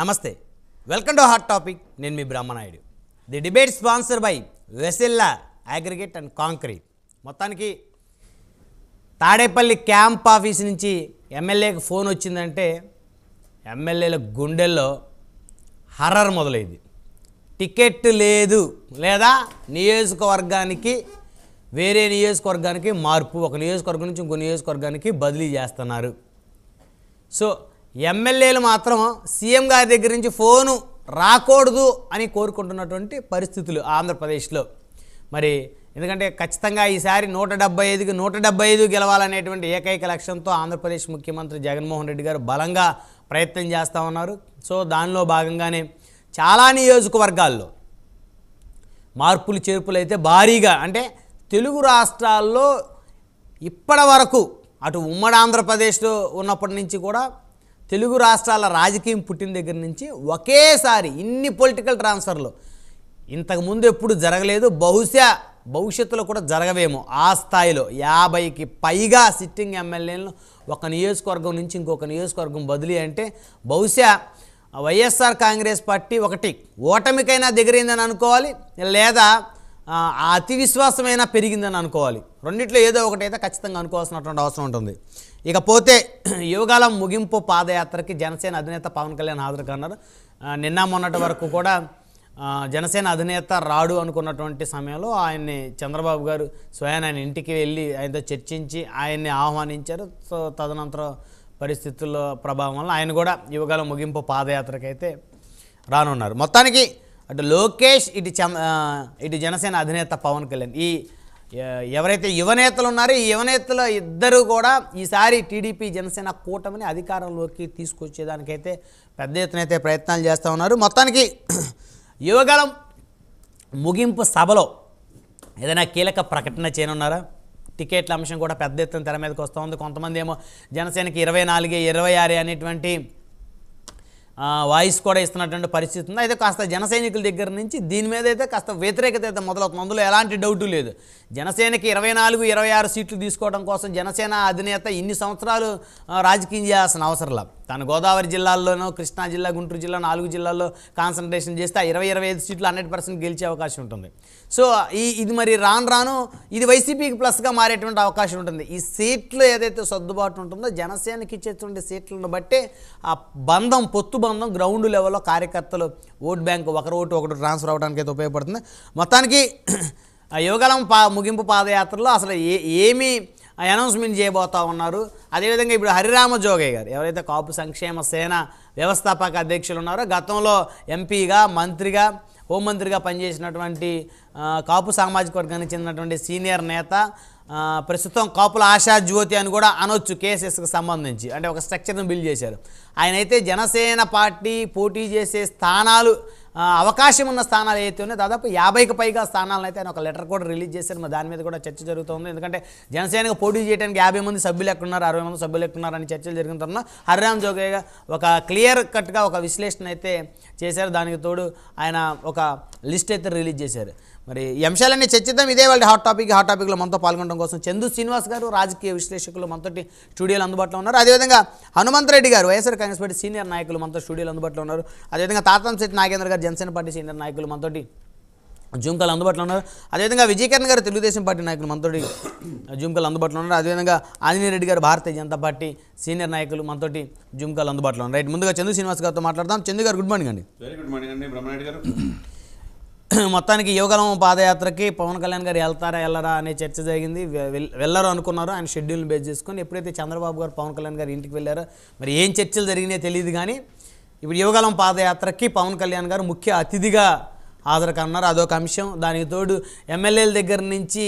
నమస్తే, welcome to hot topic. నేను మీ Brahmanayudu. The debate sponsor by వెసెల్లా అగ్రిగేట్ అండ్ కాంక్రీట్. మొత్తానికి తాడేపల్లి క్యాంప్ ఆఫీస్ నుంచి ఎమ్మెల్యేకి ఫోన్ వచ్చిందంటే ఎమ్మెల్యేల గుండెల్లో హర్రర్ మొదలైంది. టికెట్ లేదు లేదా నియోజకవర్గానికి వేరే నియోజకవర్గానికి మార్పు, ఒక నియోజకవర్గం నుంచి ఇంకో నియోజకవర్గానికి బదిలీ చేస్తున్నారు. సో ఎమ్మెల్యేలు మాత్రం సీఎం గారి దగ్గర నుంచి ఫోను రాకూడదు అని కోరుకుంటున్నటువంటి పరిస్థితులు ఆంధ్రప్రదేశ్లో. మరి ఎందుకంటే ఖచ్చితంగా ఈసారి 175కి 175 గెలవాలనేటువంటి ఏకైక లక్ష్యంతో ఆంధ్రప్రదేశ్ ముఖ్యమంత్రి జగన్మోహన్ రెడ్డి గారు బలంగా ప్రయత్నం చేస్తూ ఉన్నారు. సో దానిలో భాగంగానే చాలా నియోజకవర్గాల్లో మార్పులు చేర్పులు అయితే భారీగా, అంటే తెలుగు రాష్ట్రాల్లో ఇప్పటి వరకు అటు ఉమ్మడి ఆంధ్రప్రదేశ్లో ఉన్నప్పటి నుంచి కూడా తెలుగు రాష్ట్రాల రాజకీయం పుట్టిన దగ్గర నుంచి ఒకేసారి ఇన్ని పొలిటికల్ ట్రాన్స్ఫర్లు ఇంతకుముందు ఎప్పుడు జరగలేదు. బహుశా భవిష్యత్తులో కూడా జరగవేమో. ఆ స్థాయిలో 50కి పైగా సిట్టింగ్ ఎమ్మెల్యేలను ఒక నియోజకవర్గం నుంచి ఇంకొక నియోజకవర్గం బదిలీ అంటే బహుశా వైఎస్ఆర్ కాంగ్రెస్ పార్టీ ఒకటి ఓటమికైనా దగ్గరైందని అనుకోవాలి, లేదా అతి విశ్వాసమైనా పెరిగిందని అనుకోవాలి. రెండిట్లో ఏదో ఒకటి అయితే ఖచ్చితంగా అనుకోవాల్సినటువంటి అవసరం ఉంటుంది. ఇకపోతే యువగాలం ముగింపు పాదయాత్రకి జనసేన అధినేత పవన్ కళ్యాణ్ హాజరు కానున్నారు. నిన్న మొన్నటి వరకు కూడా జనసేన అధినేత రాడు అనుకున్నటువంటి సమయంలో ఆయన్ని చంద్రబాబు గారు స్వయాన ఆయన ఇంటికి వెళ్ళి ఆయనతో చర్చించి ఆయన్ని ఆహ్వానించారు. సో తదనంతర పరిస్థితుల ప్రభావం వల్ల ఆయన కూడా యువగాలం ముగింపు పాదయాత్రకి అయితే రానున్నారు. మొత్తానికి అటు లోకేష్, ఇటు జనసేన అధినేత పవన్ కళ్యాణ్, ఈ ఎవరైతే యువనేతలు ఉన్నారో ఈ యువనేతలు ఇద్దరు కూడా ఈసారి టీడీపీ జనసేన కూటమిని అధికారంలోకి తీసుకొచ్చేదానికైతే పెద్ద ఎత్తున అయితే ప్రయత్నాలు చేస్తూ ఉన్నారు. మొత్తానికి యువగలం ముగింపు సభలో ఏదైనా కీలక ప్రకటన చేయనున్నారా? టికెట్ల అంశం కూడా పెద్ద ఎత్తున తెర మీదకి వస్తూ ఉంది. కొంతమంది ఏమో జనసేనకి 24, 26 అనేటువంటి వాయిస్ కూడా ఇస్తున్నటువంటి పరిస్థితి ఉంది. అయితే కాస్త జన సైనికుల దగ్గర నుంచి దీని మీద అయితే కాస్త వ్యతిరేకత అయితే మొదలవుతుంది. అందులో ఎలాంటి డౌటు లేదు. జనసేనకి 24, 26 సీట్లు తీసుకోవడం కోసం జనసేన అధినేత ఇన్ని సంవత్సరాలు రాజకీయం చేయాల్సిన అవసరంలా. తను గోదావరి జిల్లాల్లోనూ, కృష్ణా జిల్లా, గుంటూరు జిల్లా 4 జిల్లాల్లో కాన్సన్ట్రేషన్ చేస్తే 20-25 సీట్లు 100% గెలిచే అవకాశం ఉంటుంది. సో ఇది మరి రాను ఇది వైసీపీకి ప్లస్గా మారేటువంటి అవకాశం ఉంటుంది. ఈ సీట్లు ఏదైతే సర్దుబాటు ఉంటుందో జనసేనకి ఇచ్చేటువంటి సీట్లను బట్టి ఆ బంధం, పొత్తు బంధం గ్రౌండ్ లెవెల్లో కార్యకర్తలు ఓట్ బ్యాంక్ ఒకరు ఓటు ఒకటి ట్రాన్స్ఫర్ అవ్వడానికి అయితే ఉపయోగపడుతుంది. మొత్తానికి యువగలం ముగింపు పాదయాత్రలో అసలు ఏమి అనౌన్స్మెంట్ చేయబోతా ఉన్నారు. అదేవిధంగా ఇప్పుడు హరిరామ జోగయ్య గారు ఎవరైతే కాపు సంక్షేమ సేన వ్యవస్థాపక అధ్యక్షులు ఉన్నారో, గతంలో ఎంపీగా, మంత్రిగా, హోంమంత్రిగా పనిచేసినటువంటి కాపు సామాజిక వర్గానికి చెందినటువంటి సీనియర్ నేత, ప్రస్తుతం కాపుల ఆశా జ్యోతి అని కూడా అనొచ్చు కేసెస్కి సంబంధించి, అంటే ఒక స్ట్రక్చర్ను బిల్డ్ చేశారు. ఆయన అయితే జనసేన పార్టీ పోటీ చేసే స్థానాలు, అవకాశం ఉన్న స్థానాలు అయితే ఉన్నాయో దాదాపు 50కి పైగా స్థానాలను అయితే ఆయన ఒక లెటర్ కూడా రిలీజ్ చేశారు. మరి దాని మీద కూడా చర్చ జరుగుతుంది. ఎందుకంటే జనసేనకు పోటీ చేయడానికి 50 మంది సభ్యులు ఎక్కడున్నారు, 60 మంది సభ్యులు ఎక్కడున్నారని చర్చలు జరుగుతున్నా హరిరామ్ జోగయ్య ఒక క్లియర్ కట్గా ఒక విశ్లేషణ అయితే చేశారు. దానికి తోడు ఆయన ఒక లిస్ట్ అయితే రిలీజ్ చేశారు. మరి ఈ అంశాలన్నీ చర్చిద్దాం. ఇదే వాళ్ళ హాట్ టాపిక్లో మనతో పాల్గొనడం కోసం చందు శ్రీనివాస్ గారు, రాజకీయ విశ్లేషకులు మనతోటి స్టూడియోలో అందుబాటులో ఉన్నారు. అదేవిధంగా హనుమంతరెడ్డి గారు, వైఎస్ఆర్ కాంగ్రెస్ పార్టీ సీనియర్ నాయకులు మనతో స్టూడియోలో అందుబాటులో ఉన్నారు. అదేవిధంగా తాతంశెట్టి నాగేంద్ర గారు, జనసేన పార్టీ సీనియర్ నాయకులు మనతోటి జూమ్ కాల్ అందుబాటులో ఉన్నారు. అదేవిధంగా విజయకరణ్ గారు, తెలుగుదేశం పార్టీ నాయకులు మనతోటి జూమ్ కాల్ అందుబాటులో ఉన్నారు. అదేవిధంగా ఆంజనేయ రెడ్డి గారు, భారతీయ జనతా పార్టీ సీనియర్ నాయకులు మనతోటి జూమ్ కాల్ అందుబాటులో ఉన్నారు. రైట్, ముందుగా చందు శ్రీనివాస్ గారితో మాట్లాడదాం. చందు గారు, గుడ్ మార్నింగ్ అండి. వెరీ గుడ్ మార్నింగ్ అండి బ్రహ్మనాయుడు గారు. మొత్తానికి యువగలం పాదయాత్రకి పవన్ కళ్యాణ్ గారు వెళ్తారా వెళ్ళరా అనే చర్చ జరిగింది. వెళ్ళరు అనుకున్నారు ఆయన షెడ్యూల్ని బేస్ చేసుకొని. ఎప్పుడైతే చంద్రబాబు గారు పవన్ కళ్యాణ్ గారు ఇంటికి వెళ్ళారో మరి ఏం చర్చలు జరిగినాయో తెలియదు. కానీ ఇప్పుడు యువగలం పాదయాత్రకి పవన్ కళ్యాణ్ గారు ముఖ్య అతిథిగా హాజరు కన్నారు. అదొక అంశం. దానికి తోడు ఎమ్మెల్యేల దగ్గర నుంచి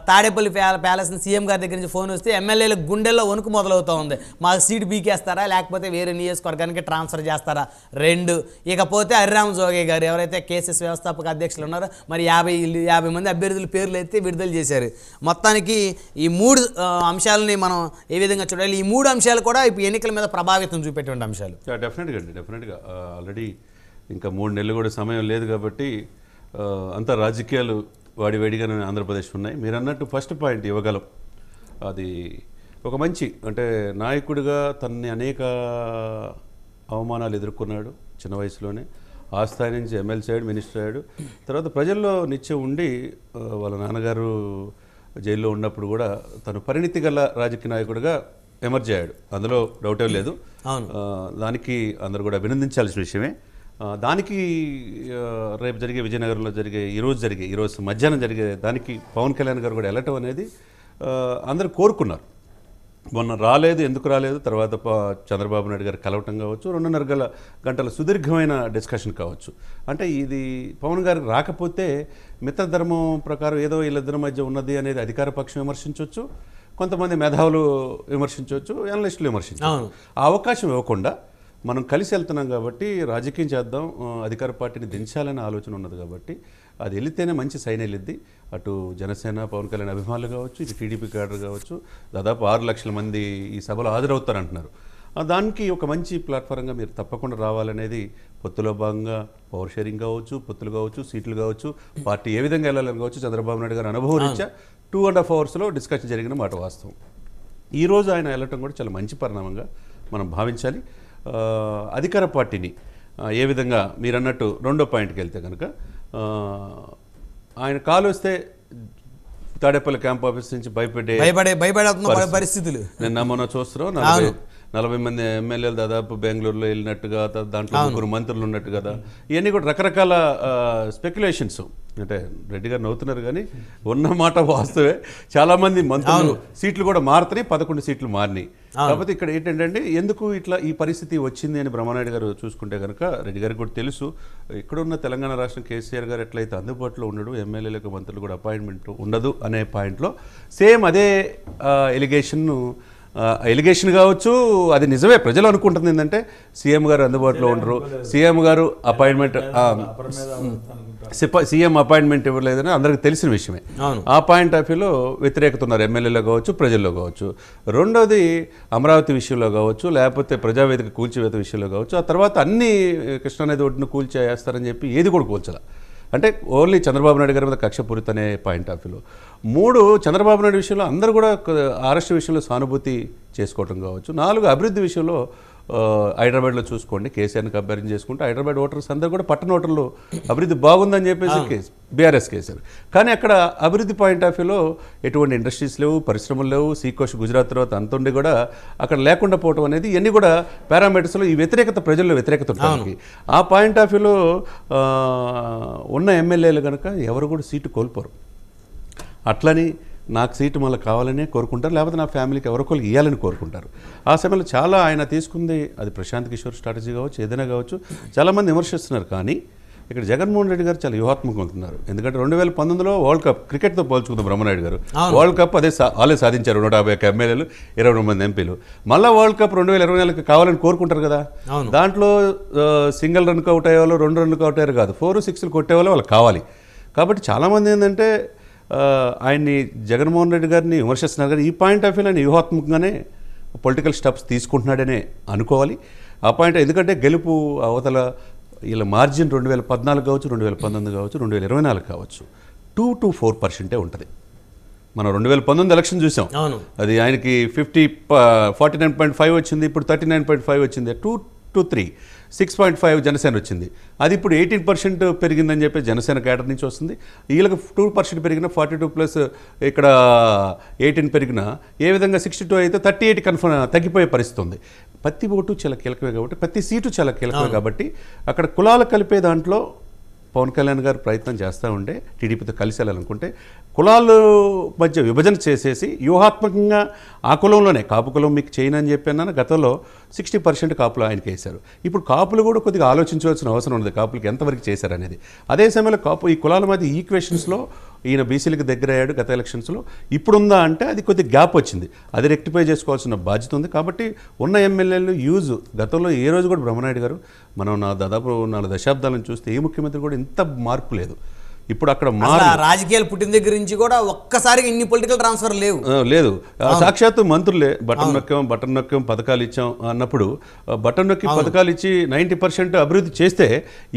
తాడేపల్లి ప్యాలెస్ని సీఎం గారి దగ్గర నుంచి ఫోన్ వస్తే ఎమ్మెల్యేల గుండెల్లో వణుకు మొదలవుతూ ఉంది. మాకు సీటు బీకేస్తారా లేకపోతే వేరే నియోజకవర్గానికి ట్రాన్స్ఫర్ చేస్తారా, 2. ఇకపోతే హరిరామ జోగయ్య గారు ఎవరైతే కేసెస్ వ్యవస్థాపక అధ్యక్షులు ఉన్నారో మరి 50 మంది అభ్యర్థుల పేర్లు అయితే విడుదల చేశారు. మొత్తానికి ఈ 3 అంశాలని మనం ఏ విధంగా చూడాలి? ఈ 3 అంశాలు కూడా ఇప్పుడు ఎన్నికల మీద ప్రభావితం చూపేటువంటి అంశాలు. డెఫినెట్గా ఆల్రెడీ ఇంకా 3 నెలలు కూడా సమయం లేదు కాబట్టి అంతా రాజకీయాలు వాడివేడిగానే ఆంధ్రప్రదేశ్ ఉన్నాయి. మీరు అన్నట్టు ఫస్ట్ పాయింట్ యువగలం, అది ఒక మంచి, అంటే నాయకుడిగా తనని అనేక అవమానాలు ఎదుర్కొన్నాడు. చిన్న వయసులోనే ఆ స్థాయి నుంచి ఎమ్మెల్సీ అయ్యాడు, మినిస్టర్ అయ్యాడు. తర్వాత ప్రజల్లో నిత్యం ఉండి వాళ్ళ నాన్నగారు జైల్లో ఉన్నప్పుడు కూడా తను పరిణితి గల రాజకీయ నాయకుడిగా ఎమర్జ్ అయ్యాడు, అందులో డౌటే లేదు. దానికి అందరూ కూడా అభినందించాల్సిన విషయమే. దానికి రేపు జరిగే విజయనగరంలో ఈరోజు మధ్యాహ్నం జరిగే దానికి పవన్ కళ్యాణ్ గారు కూడా వెళ్ళటం అనేది అందరూ కోరుకున్నారు. మొన్న రాలేదు, ఎందుకు రాలేదు, తర్వాత చంద్రబాబు నాయుడు గారు కలవటం కావచ్చు, 2.5 గంటల సుదీర్ఘమైన డిస్కషన్ కావచ్చు. అంటే ఇది పవన్ గారికి రాకపోతే మిత్రధర్మం ప్రకారం ఏదో వీళ్ళిద్దరి మధ్య ఉన్నది అనేది అధికార పక్షం విమర్శించవచ్చు, కొంతమంది మేధావులు విమర్శించవచ్చు, అనలిస్టులు విమర్శించవచ్చు. ఆ అవకాశం ఇవ్వకుండా మనం కలిసి వెళ్తున్నాం కాబట్టి రాజకీయం చేద్దాం, అధికార పార్టీని దించాలనే ఆలోచన ఉన్నది కాబట్టి అది వెళితేనే మంచి సైన్ వెళ్ళిద్ది. అటు జనసేన పవన్ కళ్యాణ్ అభిమానులు కావచ్చు, ఇటు టీడీపీ క్యాడర్ కావచ్చు, దాదాపు 6 లక్షల మంది ఈ సభలో హాజరవుతారంటున్నారు. దానికి ఒక మంచి ప్లాట్ఫారంగా మీరు తప్పకుండా రావాలనేది పొత్తులో భాగంగా పవర్ షేరింగ్ కావచ్చు, పొత్తులు కావచ్చు, సీట్లు కావచ్చు, పార్టీ ఏ విధంగా వెళ్ళాలని కావచ్చు, చంద్రబాబు నాయుడు గారు అనుభవం రీత్యా 2.5 అవర్స్లో డిస్కషన్ జరిగిన మాట వాస్తవం. ఈరోజు ఆయన వెళ్ళటం కూడా చాలా మంచి పరిణామంగా మనం భావించాలి. అధికార పార్టీని ఏ విధంగా మీరు అన్నట్టు రెండో పాయింట్కి వెళ్తే కనుక ఆయన కాలు వస్తే తాడేపల్లి క్యాంప్ ఆఫీస్ నుంచి భయపడే పరిస్థితులు నిన్న మొన్న చూస్తున్నాం. 40 మంది ఎమ్మెల్యేలు దాదాపు బెంగళూరులో వెళ్ళినట్టుగా, దాంట్లో 3 మంత్రులు ఉన్నట్టు కదా, ఇవన్నీ కూడా రకరకాల స్పెక్యులేషన్స్. అంటే రెడ్డి గారు నవ్వుతున్నారు కానీ ఉన్న మాట వాస్తవే. చాలామంది మంత్రులు సీట్లు కూడా మారుతున్నాయి, 11 సీట్లు మారినాయి. కాకపోతే ఇక్కడ ఏంటంటే ఎందుకు ఇట్లా ఈ పరిస్థితి వచ్చింది అని బ్రహ్మనాయుడు గారు చూసుకుంటే కనుక రెడ్డి గారికి కూడా తెలుసు. ఇక్కడున్న తెలంగాణ రాష్ట్రం కేసీఆర్ గారు ఎట్లయితే అందుబాటులో ఉండడు, ఎమ్మెల్యేలకు మంత్రులు కూడా అపాయింట్మెంట్ ఉండదు అనే పాయింట్లో సేమ్ అదే ఎలిగేషన్ కావచ్చు, అది నిజమే. ప్రజలు అనుకుంటుంది ఏంటంటే సీఎం గారు అందుబాటులో ఉండరు, సీఎం గారు సీఎం అపాయింట్మెంట్ ఇవ్వలేదని అందరికీ తెలిసిన విషయమే. ఆ పాయింట్ ఆఫ్ వ్యూలో వ్యతిరేకత ఉన్నారు ఎమ్మెల్యేలో కావచ్చు, ప్రజల్లో కావచ్చు. రెండోది అమరావతి విషయంలో కావచ్చు, లేకపోతే ప్రజావేదిక కూల్చివేత విషయంలో కావచ్చు. ఆ తర్వాత అన్ని కృష్ణానది ఒడ్డును కూల్చేస్తారని చెప్పి ఏది కూడా కూల్చాల. అంటే ఓన్లీ చంద్రబాబు నాయుడు గారి మీద కక్షపూరిత అనే పాయింట్ ఆఫ్ వ్యూలో. 3 చంద్రబాబు నాయుడు విషయంలో అందరూ కూడా అరెస్ట్ విషయంలో సానుభూతి చేసుకోవటం కావచ్చు. 4 అభివృద్ధి విషయంలో హైదరాబాద్లో చూసుకోండి, కేసీఆర్ని కంపేరింగ్ చేసుకుంటే హైదరాబాద్ ఓటర్స్ అందరూ కూడా పట్టణ ఓటర్లు అభివృద్ధి బాగుందని చెప్పేసి బీఆర్ఎస్ కేసీఆర్. కానీ అక్కడ అభివృద్ధి పాయింట్ ఆఫ్ వ్యూలో ఎటువంటి ఇండస్ట్రీస్ లేవు, పరిశ్రమలు లేవు. సీకోస్ట్ గుజరాత్ తర్వాత అంతుండి కూడా అక్కడ లేకుండా పోవటం అనేది ఇవన్నీ కూడా పారామీటర్స్లో ఈ వ్యతిరేకత, ప్రజల్లో వ్యతిరేకత ఉంటుంది. ఆ పాయింట్ ఆఫ్ వ్యూలో ఉన్న ఎమ్మెల్యేలు కనుక ఎవరు కూడా సీటు కోల్పోరు. అట్లని నాకు సీటు మళ్ళీ కావాలనే కోరుకుంటారు, లేకపోతే నా ఫ్యామిలీకి ఎవరికొకరికి ఇవ్వాలని కోరుకుంటారు. ఆ సమయంలో చాలా ఆయన తీసుకుంది అది ప్రశాంత్ కిషోర్ స్ట్రాటజీ కావచ్చు, ఏదైనా కావచ్చు, చాలామంది విమర్శిస్తున్నారు. కానీ ఇక్కడ జగన్మోహన్ రెడ్డి గారు చాలా వ్యూహాత్మకంగా ఉంటున్నారు. ఎందుకంటే 2019లో వరల్డ్ కప్ క్రికెట్తో పోల్చుకుందాం, బ్రహ్మనాయుడు గారు వరల్డ్ కప్ వాళ్ళే సాధించారు, 151 ఎమ్మెల్యేలు, 22 మంది ఎంపీలు. మళ్ళీ వరల్డ్ కప్ 2024 కావాలని కోరుకుంటారు కదా. దాంట్లో సింగిల్ రన్కి అవుట్ అయ్యేవాళ్ళు, 2 రన్లకు అవుట్ అయ్యారు కాదు, 4, 6 కొట్టేవాళ్ళు వాళ్ళకి కావాలి. కాబట్టి చాలామంది ఏంటంటే ఆయన్ని జగన్మోహన్ రెడ్డి గారిని విమర్శిస్తున్నారు. కానీ ఈ పాయింట్ ఆఫ్ వ్యూ ఆయన వ్యూహాత్మకంగానే పొలిటికల్ స్టెప్స్ తీసుకుంటున్నాడనే అనుకోవాలి. ఆ పాయింట్ ఎందుకంటే గెలుపు అవతల వీళ్ళ మార్జిన్ 2014 కావచ్చు, 2019 కావచ్చు, 2024 కావచ్చు 2 to 4% ఉంటుంది. మనం 2019 ఎలక్షన్ చూసాం, అది ఆయనకి 49.5 వచ్చింది, ఇప్పుడు 39.5 వచ్చింది. 2 to 3, 6.5 జనసేన వచ్చింది. అది ఇప్పుడు 18% పెరిగిందని చెప్పి జనసేన కేడర్ నుంచి వస్తుంది. వీళ్ళకి 2% పెరిగిన 42+ ఇక్కడ 18 పెరిగిన ఏ విధంగా 62 అయితే 38 కన్ఫర్మ్ తగ్గిపోయే పరిస్థితి ఉంది. ప్రతి ఓటు చాలా కీలకమే కాబట్టి, ప్రతి సీటు చాలా కీలకమే కాబట్టి అక్కడ కులాలు కలిపే దాంట్లో పవన్ కళ్యాణ్ గారు ప్రయత్నం చేస్తూ ఉంటే టీడీపీతో కలిసి వెళ్ళాలనుకుంటే కులాలు మధ్య విభజన చేసేసి వ్యూహాత్మకంగా ఆ కులంలోనే కాపు కులం మీకు చేయను అని చెప్పాను. గతంలో 60% కాపులు ఆయనకి వేశారు. ఇప్పుడు కాపులు కూడా కొద్దిగా ఆలోచించవలసిన అవసరం ఉంది, కాపులకి ఎంతవరకు చేశారనేది. అదే సమయంలో ఈ కులాల మధ్య ఈక్వేషన్స్లో ఈయన బీసీలకు దగ్గర అయ్యాడు గత ఎలక్షన్స్లో. ఇప్పుడుందా అంటే అది కొద్దిగా గ్యాప్ వచ్చింది, అది రెక్టిఫై చేసుకోవాల్సిన బాధ్యత ఉంది. కాబట్టి ఉన్న ఎమ్మెల్యేలు యూజ్ గతంలో ఏ రోజు కూడా బ్రహ్మనాయుడు గారు మనం దాదాపు 4 దశాబ్దాల నుంచి చూస్తే ఏ ముఖ్యమంత్రి కూడా ఇంత మార్పు లేదు. ఇప్పుడు అక్కడ రాజకీయాలు పుట్టిన దగ్గర నుంచి కూడా ఒక్కసారిగా ఇన్ని పొలిటికల్ ట్రాన్స్ఫర్ లేదు. సాక్షాత్తు మంత్రులే బటన్ నొక్కాం పథకాలు ఇచ్చాం అన్నప్పుడు బటన్ నొక్కి పథకాలు ఇచ్చి 90% అభివృద్ధి చేస్తే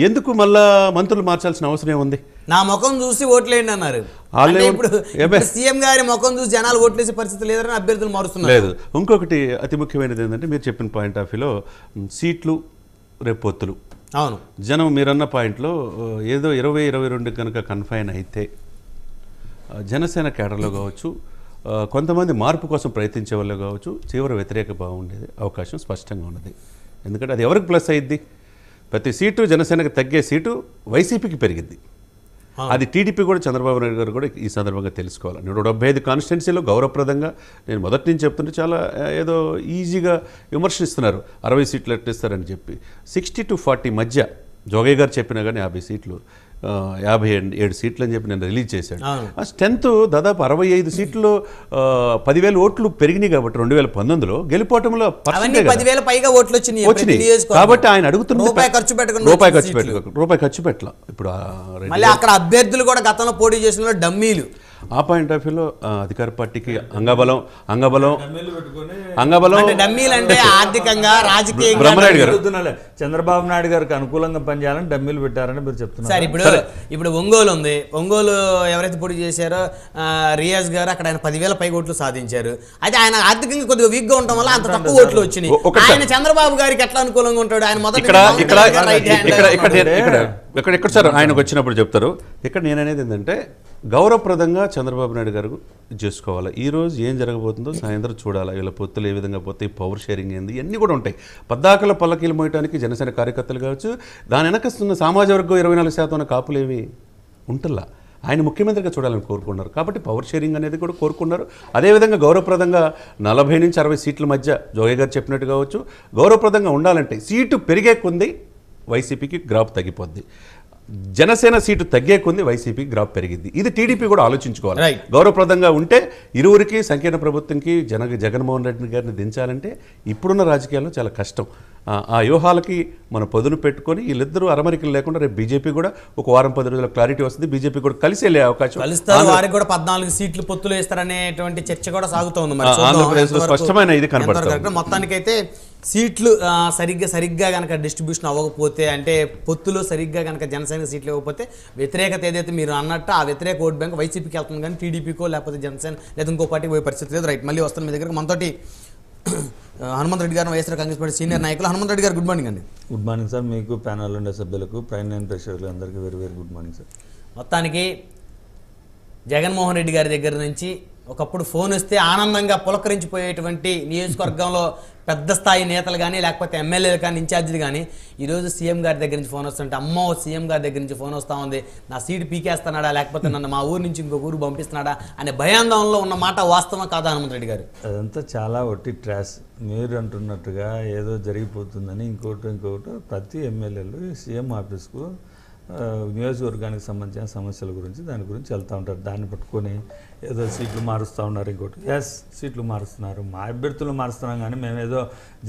ఎందుకు మళ్ళా మంత్రులు మార్చాల్సిన అవసరం ఉంది? నా ముఖం చూసి ఓట్లేయండి అన్నారు. ఇప్పుడు సీఎం గారి ముఖం చూసి జనాలు ఓట్లేసే పరిస్థితి లేదని అభ్యర్థులు మారుస్తున్నారు. లేదు. ఇంకొకటి అతి ముఖ్యమైనది ఏంటంటే మీరు చెప్పిన పాయింట్ ఆఫ్ వ్యూలో సీట్లు రేపు పొత్తులు అవును. జనం మీరన్న పాయింట్లో ఏదో 20-22 కనుక కన్ఫైన్ అయితే జనసేన కేడర్లో కావచ్చు, కొంతమంది మార్పు కోసం ప్రయత్నించే వాళ్ళు కావచ్చు, తీవ్ర వ్యతిరేక భావం ఉండేది అవకాశం స్పష్టంగా ఉన్నది. ఎందుకంటే అది ఎవరికి ప్లస్ అయ్యిద్ది? ప్రతి సీటు జనసేనకి తగ్గే సీటు వైసీపీకి పెరిగిద్ది. అది టీడీపీ కూడా, చంద్రబాబు నాయుడు గారు కూడా ఈ సందర్భంగా తెలుసుకోవాలి. 175 కాన్స్టిట్యున్సీలో గౌరవప్రదంగా, నేను మొదటి నుంచి చెప్తుంటే చాలా ఏదో ఈజీగా విమర్శిస్తున్నారు 60 సీట్లు ఎట్టిస్తారని చెప్పి. 60 to 40 మధ్య జోగయ్య గారు చెప్పినా కానీ 50 సీట్లు, 57 సీట్లు అని చెప్పి నేను రిలీజ్ చేశాడు. ఆ స్ట్రెంత్ దాదాపు 65 సీట్లు, 10,000 ఓట్లు పెరిగినాయి కాబట్టి 2019లో గెలుపోవటంలో వచ్చినాయి. కాబట్టి ఆయన అడుగుతున్న రూపాయి ఖర్చు పెట్టాల. ఇప్పుడు అక్కడ అభ్యర్థులు కూడా గతంలో పోటీ చేసిన డమ్మీలు. ఆ పాయింట్ ఆఫ్ వ్యూలో అధికార పార్టీకి అంగబలం డమ్మీలంటే ఆర్థికంగా, రాజకీయంగా బ్రహ్మనాయుడు గారు, చంద్రబాబు నాయుడు గారికి అనుకూలంగా పనిచేయాలని డమ్మీలు పెట్టారని మీరు చెప్తున్నారు. సార్ ఇప్పుడు ఒంగోలు ఉంది. ఒంగోలు ఎవరైతే పోటీ చేశారో రియాజ్ గారు, అక్కడ ఆయన 10,000 పైగా ఓట్లు సాధించారు. అయితే ఆయన ఆర్థికంగా కొద్దిగా వీక్ గా ఉండటం వల్ల అంత తక్కువ ఓట్లు వచ్చినాయి. ఆయన చంద్రబాబు గారికి ఎట్లా అనుకూలంగా ఉంటాడు? ఆయన మొదటి ఇక్కడ సార్ ఆయనకు వచ్చినప్పుడు చెప్తారు. ఇక్కడ నేననేది ఏంటంటే గౌరవప్రదంగా చంద్రబాబు నాయుడు గారు చేసుకోవాలి. ఈరోజు ఏం జరగబోతుందో సాయంత్రం చూడాలి. వీళ్ళ పొత్తులు ఏ విధంగా పోతాయి, పవర్ షేరింగ్ ఏంది, ఇవన్నీ కూడా ఉంటాయి. పద్దాకల పల్లకీలు మోయటానికి జనసేన కార్యకర్తలు కావచ్చు, దాని వెనకస్తున్న సామాజిక వర్గం 24% కాపులు ఏమి ఉంటుల్లా. ఆయన ముఖ్యమంత్రిగా చూడాలని కోరుకున్నారు కాబట్టి పవర్ షేరింగ్ అనేది కూడా కోరుకున్నారు. అదేవిధంగా గౌరవప్రదంగా 40 నుంచి 60 సీట్ల మధ్య జోగయ్య గారు చెప్పినట్టు కావచ్చు, గౌరవప్రదంగా ఉండాలంటే సీటు పెరిగే కొంది వైసీపీకి గ్రాఫ్ తగ్గిపోద్ది, జనసేన సీటు తగ్గే కొంది వైసీపీకి గ్రాఫ్ పెరిగింది. ఇది టీడీపీ కూడా ఆలోచించుకోవాలి. గౌరవప్రదంగా ఉంటే ఇరువురికి సంకీర్ణ ప్రభుత్వంకి జగన్మోహన్ రెడ్డి గారిని దించాలంటే ఇప్పుడున్న రాజకీయాల్లో చాలా కష్టం. ఆ వ్యూహాలకి మనం పదును పెట్టుకొని వీళ్ళిద్దరూ అరమరికలు లేకుండా రేపు బీజేపీ కూడా ఒక వారం 10 రోజుల క్లారిటీ వస్తుంది. బీజేపీ కూడా కలిసి వెళ్ళే అవకాశం, వారికి కూడా 14 సీట్లు పొత్తులు వేస్తారనేటువంటి చర్చ కూడా సాగుతోంది. ఆంధ్రప్రదేశ్లో స్పష్టమైన ఇది కనబడుతుంది. మొత్తానికైతే సీట్లు సరిగ్గా కనుక డిస్ట్రిబ్యూషన్ అవ్వకపోతే, అంటే పొత్తులు సరిగ్గా కనుక జనసేన సీట్లు ఇవ్వకపోతే వ్యతిరేకత ఏదైతే మీరు అన్నట్టు ఆ వ్యతిరేక ఓట్ బ్యాంక్ వైసీపీకి వెళ్తుంది, కానీ టీడీపీకో లేకపోతే జనసేన లేదా ఇంకో పార్టీకి పోయే పరిస్థితి లేదు. రైట్, మళ్ళీ వస్తాను మీ దగ్గరకు. మనతోటి హనుమంత్ రెడ్డి గారు, వైఎస్ఆర్ కాంగ్రెస్ పార్టీ సీనియర్ నాయకులు. హనుమంత్ రెడ్డి గారు, గుడ్ మార్నింగ్ అండి. Good morning sir. మీకు ప్యానల్ ఉండే సభ్యులకు, ప్రైమ్ 9 ప్రేక్షకులు అందరికీ very very good morning sir. మొత్తానికి జగన్మోహన్ రెడ్డి గారి దగ్గర నుంచి ఒకప్పుడు ఫోన్ వస్తే ఆనందంగా పులకరించిపోయేటువంటి నియోజకవర్గంలో పెద్ద స్థాయి నేతలు కానీ లేకపోతే ఎమ్మెల్యేలు కానీ ఇన్ఛార్జీలు కానీ ఈరోజు సీఎం గారి దగ్గర నుంచి ఫోన్ వస్తుంటే, అమ్మో సీఎం గారి దగ్గర నుంచి ఫోన్ వస్తూ ఉంది, నా సీటు పీకేస్తున్నాడా లేకపోతే నన్ను మా ఊరు నుంచి ఇంకొక ఊరు పంపిస్తున్నాడా అనే భయాందోళనలో ఉన్న మాట వాస్తవం కాదా హనుమంత్ రెడ్డి గారు? అదంతా చాలా ఒట్టి ట్రాష్. మీరు అంటున్నట్టుగా ఏదో జరిగిపోతుందని ఇంకోటి ప్రతి ఎమ్మెల్యేలు సీఎం ఆఫీస్కు నియోజకవర్గానికి సంబంధించిన సమస్యల గురించి దాని గురించి వెళ్తూ ఉంటారు. దాన్ని పట్టుకొని ఏదో సీట్లు మారుస్తూ ఉన్నారు. ఇంకోటి సీట్లు మారుస్తున్నారు, మా అభ్యర్థులు మారుస్తున్నాం, కానీ మేము ఏదో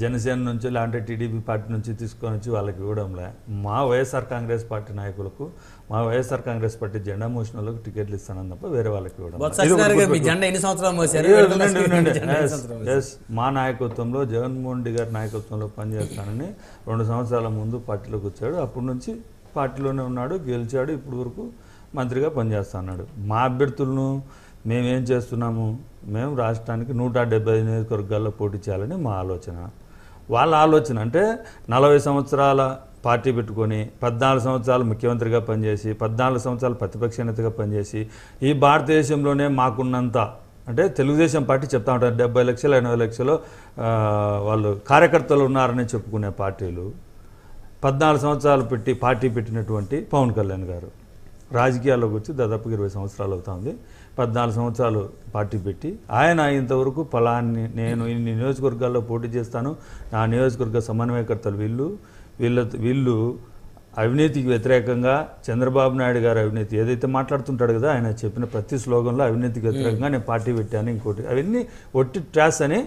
జనసేన నుంచి లేదంటే టీడీపీ పార్టీ నుంచి తీసుకొని వచ్చి వాళ్ళకి ఇవ్వడంలే. మా వైఎస్ఆర్ కాంగ్రెస్ పార్టీ నాయకులకు, మా వైఎస్ఆర్ కాంగ్రెస్ పార్టీ జెండా మోసిన వాళ్ళకి టికెట్లు ఇస్తానని తప్ప వేరే వాళ్ళకి ఇవ్వడం. మా నాయకత్వంలో, జగన్మోహన్ రెడ్డి గారి నాయకత్వంలో పనిచేస్తానని 2 సంవత్సరాల ముందు పార్టీలోకి వచ్చాడు. అప్పటి నుంచి పార్టీలోనే ఉన్నాడు, గెలిచాడు, ఇప్పుడు వరకు మంత్రిగా పనిచేస్తా అన్నాడు. మా అభ్యర్థులను మేమేం చేస్తున్నాము, మేము రాష్ట్రానికి 175 నియోజకవర్గాల్లో పోటీ చేయాలని మా ఆలోచన. వాళ్ళ ఆలోచన అంటే 40 సంవత్సరాల పార్టీ పెట్టుకొని 14 సంవత్సరాలు ముఖ్యమంత్రిగా పనిచేసి 14 సంవత్సరాలు ప్రతిపక్ష నేతగా పనిచేసి ఈ భారతదేశంలోనే మాకున్నంత, అంటే తెలుగుదేశం పార్టీ చెప్తా ఉంటారు 70 లక్షలు 80 లక్షలు వాళ్ళు కార్యకర్తలు ఉన్నారని చెప్పుకునే పార్టీలు 14 సంవత్సరాలు పెట్టి పార్టీ పెట్టినటువంటి పవన్ కళ్యాణ్ గారు రాజకీయాల్లోకి వచ్చి దాదాపు 20 సంవత్సరాలు అవుతుంది. 14 సంవత్సరాలు పార్టీ పెట్టి ఆయన ఇంతవరకు ఫలాన్ని నేను ఇన్ని నియోజకవర్గాల్లో పోటీ చేస్తాను, నా నియోజకవర్గ సమన్వయకర్తలు వీళ్ళు అవినీతికి వ్యతిరేకంగా, చంద్రబాబు నాయుడు గారు అవినీతి ఏదైతే మాట్లాడుతుంటాడు కదా, ఆయన చెప్పిన ప్రతి స్లోగన్లో అవినీతికి వ్యతిరేకంగా నేను పార్టీ పెట్టాను, ఇంకోటి అవన్నీ ఒట్టి ట్రాస్ అని.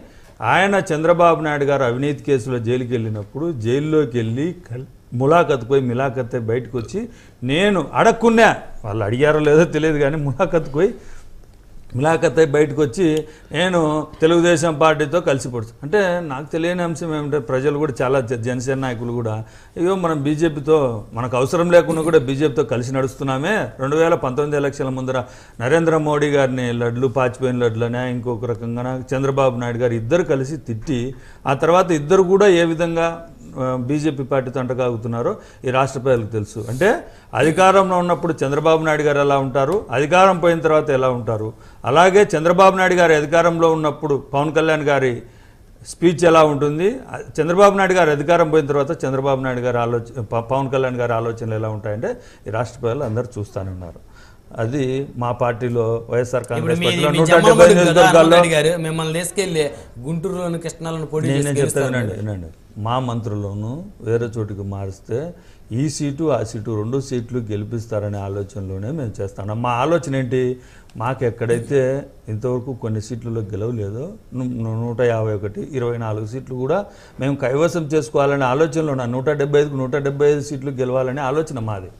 ఆయన చంద్రబాబు నాయుడు గారు అవినీతి కేసులో జైలుకి వెళ్ళినప్పుడు జైల్లోకి వెళ్ళి ములాఖత్ పోయి మిలాఖత్ బయటకు వచ్చి, నేను అడక్కున్నా, వాళ్ళు అడిగారో లేదో తెలియదు కానీ ములాఖత్ పోయి మిలాఖత్ బయటకు వచ్చి నేను తెలుగుదేశం పార్టీతో కలిసిపోవచ్చు అంటే నాకు తెలియని అంశం ఏమిటంటే, ప్రజలు కూడా చాలా జనసేన నాయకులు కూడా ఇగో మనం బీజేపీతో మనకు అవసరం లేకుండా కూడా బీజేపీతో కలిసి నడుస్తున్నామే. 2019 ఎలక్షన్ల ముందర నరేంద్ర మోడీ గారిని పాచిపోయిన లడ్లనే ఇంకొక రకంగా చంద్రబాబు నాయుడు గారు ఇద్దరు కలిసి తిట్టి, ఆ తర్వాత ఇద్దరు కూడా ఏ విధంగా బీజేపీ పార్టీతో అంటకాగుతున్నారో ఈ రాష్ట్ర ప్రజలకు తెలుసు. అంటే అధికారంలో ఉన్నప్పుడు చంద్రబాబు నాయుడు గారు ఎలా ఉంటారు, అధికారం పోయిన తర్వాత ఎలా ఉంటారు. అలాగే చంద్రబాబు నాయుడు గారి అధికారంలో ఉన్నప్పుడు పవన్ కళ్యాణ్ గారి స్పీచ్ ఎలా ఉంటుంది, చంద్రబాబు నాయుడు గారు అధికారం పోయిన తర్వాత చంద్రబాబు నాయుడు గారి పవన్ కళ్యాణ్ గారి ఆలోచనలు ఎలా ఉంటాయంటే ఈ రాష్ట్ర ప్రజలు అందరూ చూస్తూనే ఉన్నారు. అది మా పార్టీలో వైఎస్ఆర్ కాంగ్రెస్ పార్టీలో 170 నియోజకవర్గాల్లో మిమ్మల్ని తీసుకెళ్లి గుంటూరులోని కృష్ణాలను పొడి నేను చెప్తానండి వినండి, మా మంత్రులను వేరే చోటికి మారిస్తే ఈ సీటు ఆ సీటు 2 సీట్లు గెలిపిస్తారనే ఆలోచనలోనే మేము చేస్తాం. మా ఆలోచన ఏంటి, మాకు ఎక్కడైతే ఇంతవరకు కొన్ని సీట్లలో గెలవలేదో 151, 24 సీట్లు కూడా మేము కైవసం చేసుకోవాలనే ఆలోచనలో ఉన్న 175కు 175 సీట్లు గెలవాలనే ఆలోచన మాది.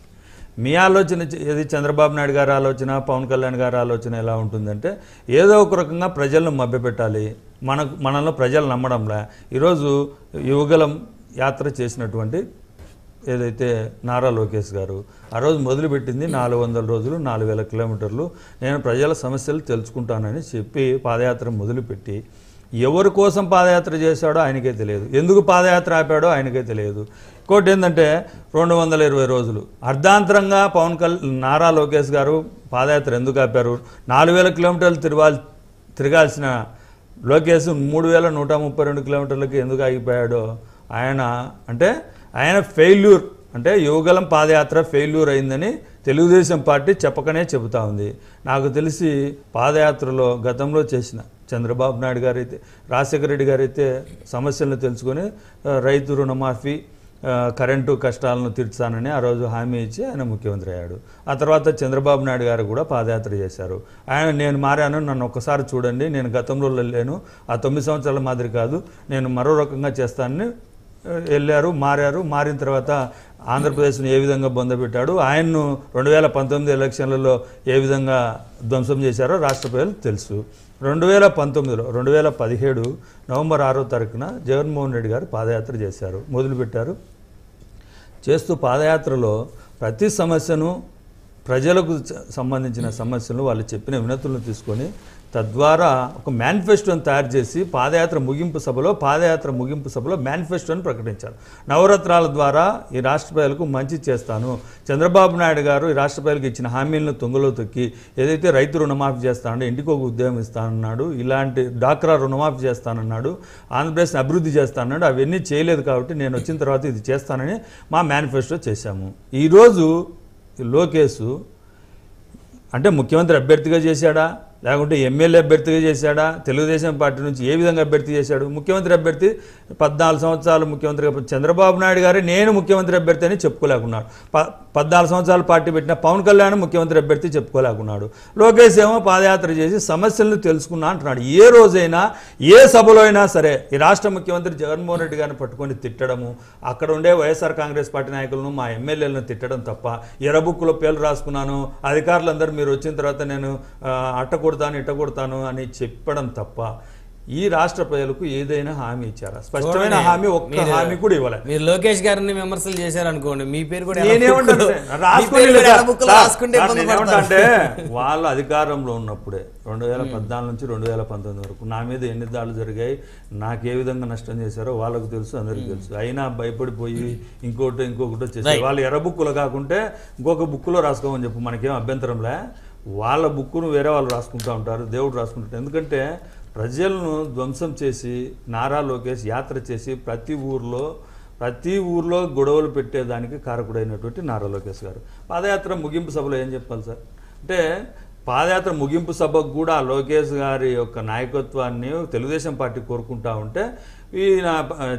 మీ ఆలోచన ఏది, చంద్రబాబు నాయుడు గారి ఆలోచన, పవన్ కళ్యాణ్ గారి ఆలోచన ఎలా ఉంటుందంటే ఏదో ఒక రకంగా ప్రజలను మభ్యపెట్టాలి, మనలో ప్రజలు నమ్మడంలా. ఈరోజు యువగలం యాత్ర చేసినటువంటి ఏదైతే నారా లోకేష్ గారు ఆ రోజు మొదలుపెట్టింది 400 రోజులు 4000 కిలోమీటర్లు నేను ప్రజల సమస్యలు తెలుసుకుంటానని చెప్పి పాదయాత్ర మొదలుపెట్టి ఎవరి కోసం పాదయాత్ర చేశాడో ఆయనకే తెలియదు, ఎందుకు పాదయాత్ర ఆపాడో ఆయనకే తెలియదు. ఇంకోటి ఏంటంటే 220 రోజులు అర్ధాంతరంగా నారా లోకేష్ గారు పాదయాత్ర ఎందుకు ఆపారు, 4000 కిలోమీటర్లు తిరగాల్సిన లోకేష్ 3132 కిలోమీటర్లకి ఎందుకు ఆగిపోయాడో ఆయన ఫెయిల్యూర్, అంటే యువగలం పాదయాత్ర ఫెయిల్యూర్ అయిందని తెలుగుదేశం పార్టీ చెప్పకనే చెబుతా ఉంది. నాకు తెలిసి పాదయాత్రలో గతంలో చేసిన చంద్రబాబు నాయుడు గారు అయితే, రాజశేఖర రెడ్డి గారు అయితే సమస్యలను తెలుసుకొని రైతు రుణమాఫీ, కరెంటు కష్టాలను తీర్చానని ఆ రోజు హామీ ఇచ్చి ఆయన ముఖ్యమంత్రి అయ్యాడు. ఆ తర్వాత చంద్రబాబు నాయుడు గారు కూడా పాదయాత్ర చేశారు. నేను మారాను, నన్ను ఒక్కసారి చూడండి, నేను గతంలో లేను, ఆ 9 సంవత్సరాల మాదిరి కాదు, నేను మరో రకంగా చేస్తానని వెళ్ళారు, మారిన తర్వాత ఆంధ్రప్రదేశ్ను ఏ విధంగా బొందబెట్టాడు, ఆయన్ను 2019 ఎలక్షన్లలో ఏ విధంగా ధ్వంసం చేశారో రాష్ట్ర ప్రజలు తెలుసు. 2017 నవంబర్ 6వ తారీఖున జగన్మోహన్ రెడ్డి గారు పాదయాత్ర చేశారు, మొదలుపెట్టారు. చేస్తూ పాదయాత్రలో ప్రతి సమస్యను, ప్రజలకు సంబంధించిన సమస్యలను, వాళ్ళు చెప్పిన వినతులను తీసుకొని తద్వారా ఒక మేనిఫెస్టోని తయారు చేసి పాదయాత్ర ముగింపు సభలో మేనిఫెస్టోని ప్రకటించారు. నవరత్నాల ద్వారా ఈ రాష్ట్ర ప్రజలకు మంచి చేస్తాను, చంద్రబాబు నాయుడు గారు ఈ రాష్ట్ర ప్రజలకు ఇచ్చిన హామీలను తొంగలో తొక్కి ఏదైతే రైతు రుణమాఫీ చేస్తానో, ఇంటికి ఒక ఉద్యోగం ఇస్తానన్నాడు, ఇలాంటి డాక్రా రుణమాఫీ చేస్తానన్నాడు, ఆంధ్రప్రదేశ్ని అభివృద్ధి చేస్తానన్నాడు, అవన్నీ చేయలేదు కాబట్టి నేను వచ్చిన తర్వాత ఇది చేస్తానని మా మేనిఫెస్టో చేశాము. ఈరోజు లోకేష్ అంటే ముఖ్యమంత్రి అభ్యర్థిగా చేశాడా, లేకుంటే ఎమ్మెల్యే అభ్యర్థిగా చేశాడా, తెలుగుదేశం పార్టీ నుంచి ఏ విధంగా అభ్యర్థి చేశాడు? ముఖ్యమంత్రి అభ్యర్థి 14 సంవత్సరాలు ముఖ్యమంత్రిగా చంద్రబాబు నాయుడు గారే నేను ముఖ్యమంత్రి అభ్యర్థి అని చెప్పుకోలేకున్నాడు. 14 సంవత్సరాలు పార్టీ పెట్టిన పవన్ కళ్యాణ్ ముఖ్యమంత్రి అభ్యర్థి చెప్పుకోలేకున్నాడు. లోకేష్ ఏమో పాదయాత్ర చేసి సమస్యలను తెలుసుకున్నా అంటున్నాడు. ఏ రోజైనా ఏ సభలో అయినా సరే ఈ రాష్ట్ర ముఖ్యమంత్రి జగన్మోహన్ రెడ్డి గారిని పట్టుకొని తిట్టడము, అక్కడ ఉండే వైఎస్ఆర్ కాంగ్రెస్ పార్టీ నాయకులను, మా ఎమ్మెల్యేలను తిట్టడం తప్ప, ఎర్రబుక్కులో పేర్లు రాసుకున్నాను, అధికారులందరూ మీరు వచ్చిన తర్వాత నేను ఇట్ట కొడతాను అని చెప్పడం తప్ప ఈ రాష్ట్ర ప్రజలకు ఏదైనా హామీ ఇచ్చారా? స్పష్టమైన హామీ, ఒక్క హామీ కూడా ఇవ్వలేదు. మీరు లోకేష్ గారిని విమర్శలు చేశారనుకోండి, మీ పేరు కూడా అంటే వాళ్ళ అధికారంలో ఉన్నప్పుడే 2014 నుంచి 2019 వరకు నా మీద ఎన్ని దాడులు జరిగాయి, నాకు ఏ విధంగా నష్టం చేశారో వాళ్ళకు తెలుసు, అందరికీ తెలుసు. అయినా భయపడిపోయి ఇంకొకటో చేశారు. వాళ్ళు ఎర్ర బుక్కులు కాకుంటే ఇంకొక బుక్కులో రాసుకోమని చెప్పు, మనకేం అభ్యంతరంలే. వాళ్ళ బుక్కును వేరే వాళ్ళు రాసుకుంటూ ఉంటారు, దేవుడు రాసుకుంటారు. ఎందుకంటే ప్రజలను ధ్వంసం చేసి నారా లోకేష్ యాత్ర చేసి ప్రతి ఊర్లో గొడవలు పెట్టేదానికి కారకుడైనటువంటి నారా లోకేష్ గారు పాదయాత్ర ముగింపు సభలో ఏం చెప్పాలి సార్? అంటే పాదయాత్ర ముగింపు సభకు కూడా లోకేష్ గారి యొక్క నాయకత్వాన్ని తెలుగుదేశం పార్టీ కోరుకుంటా ఉంటే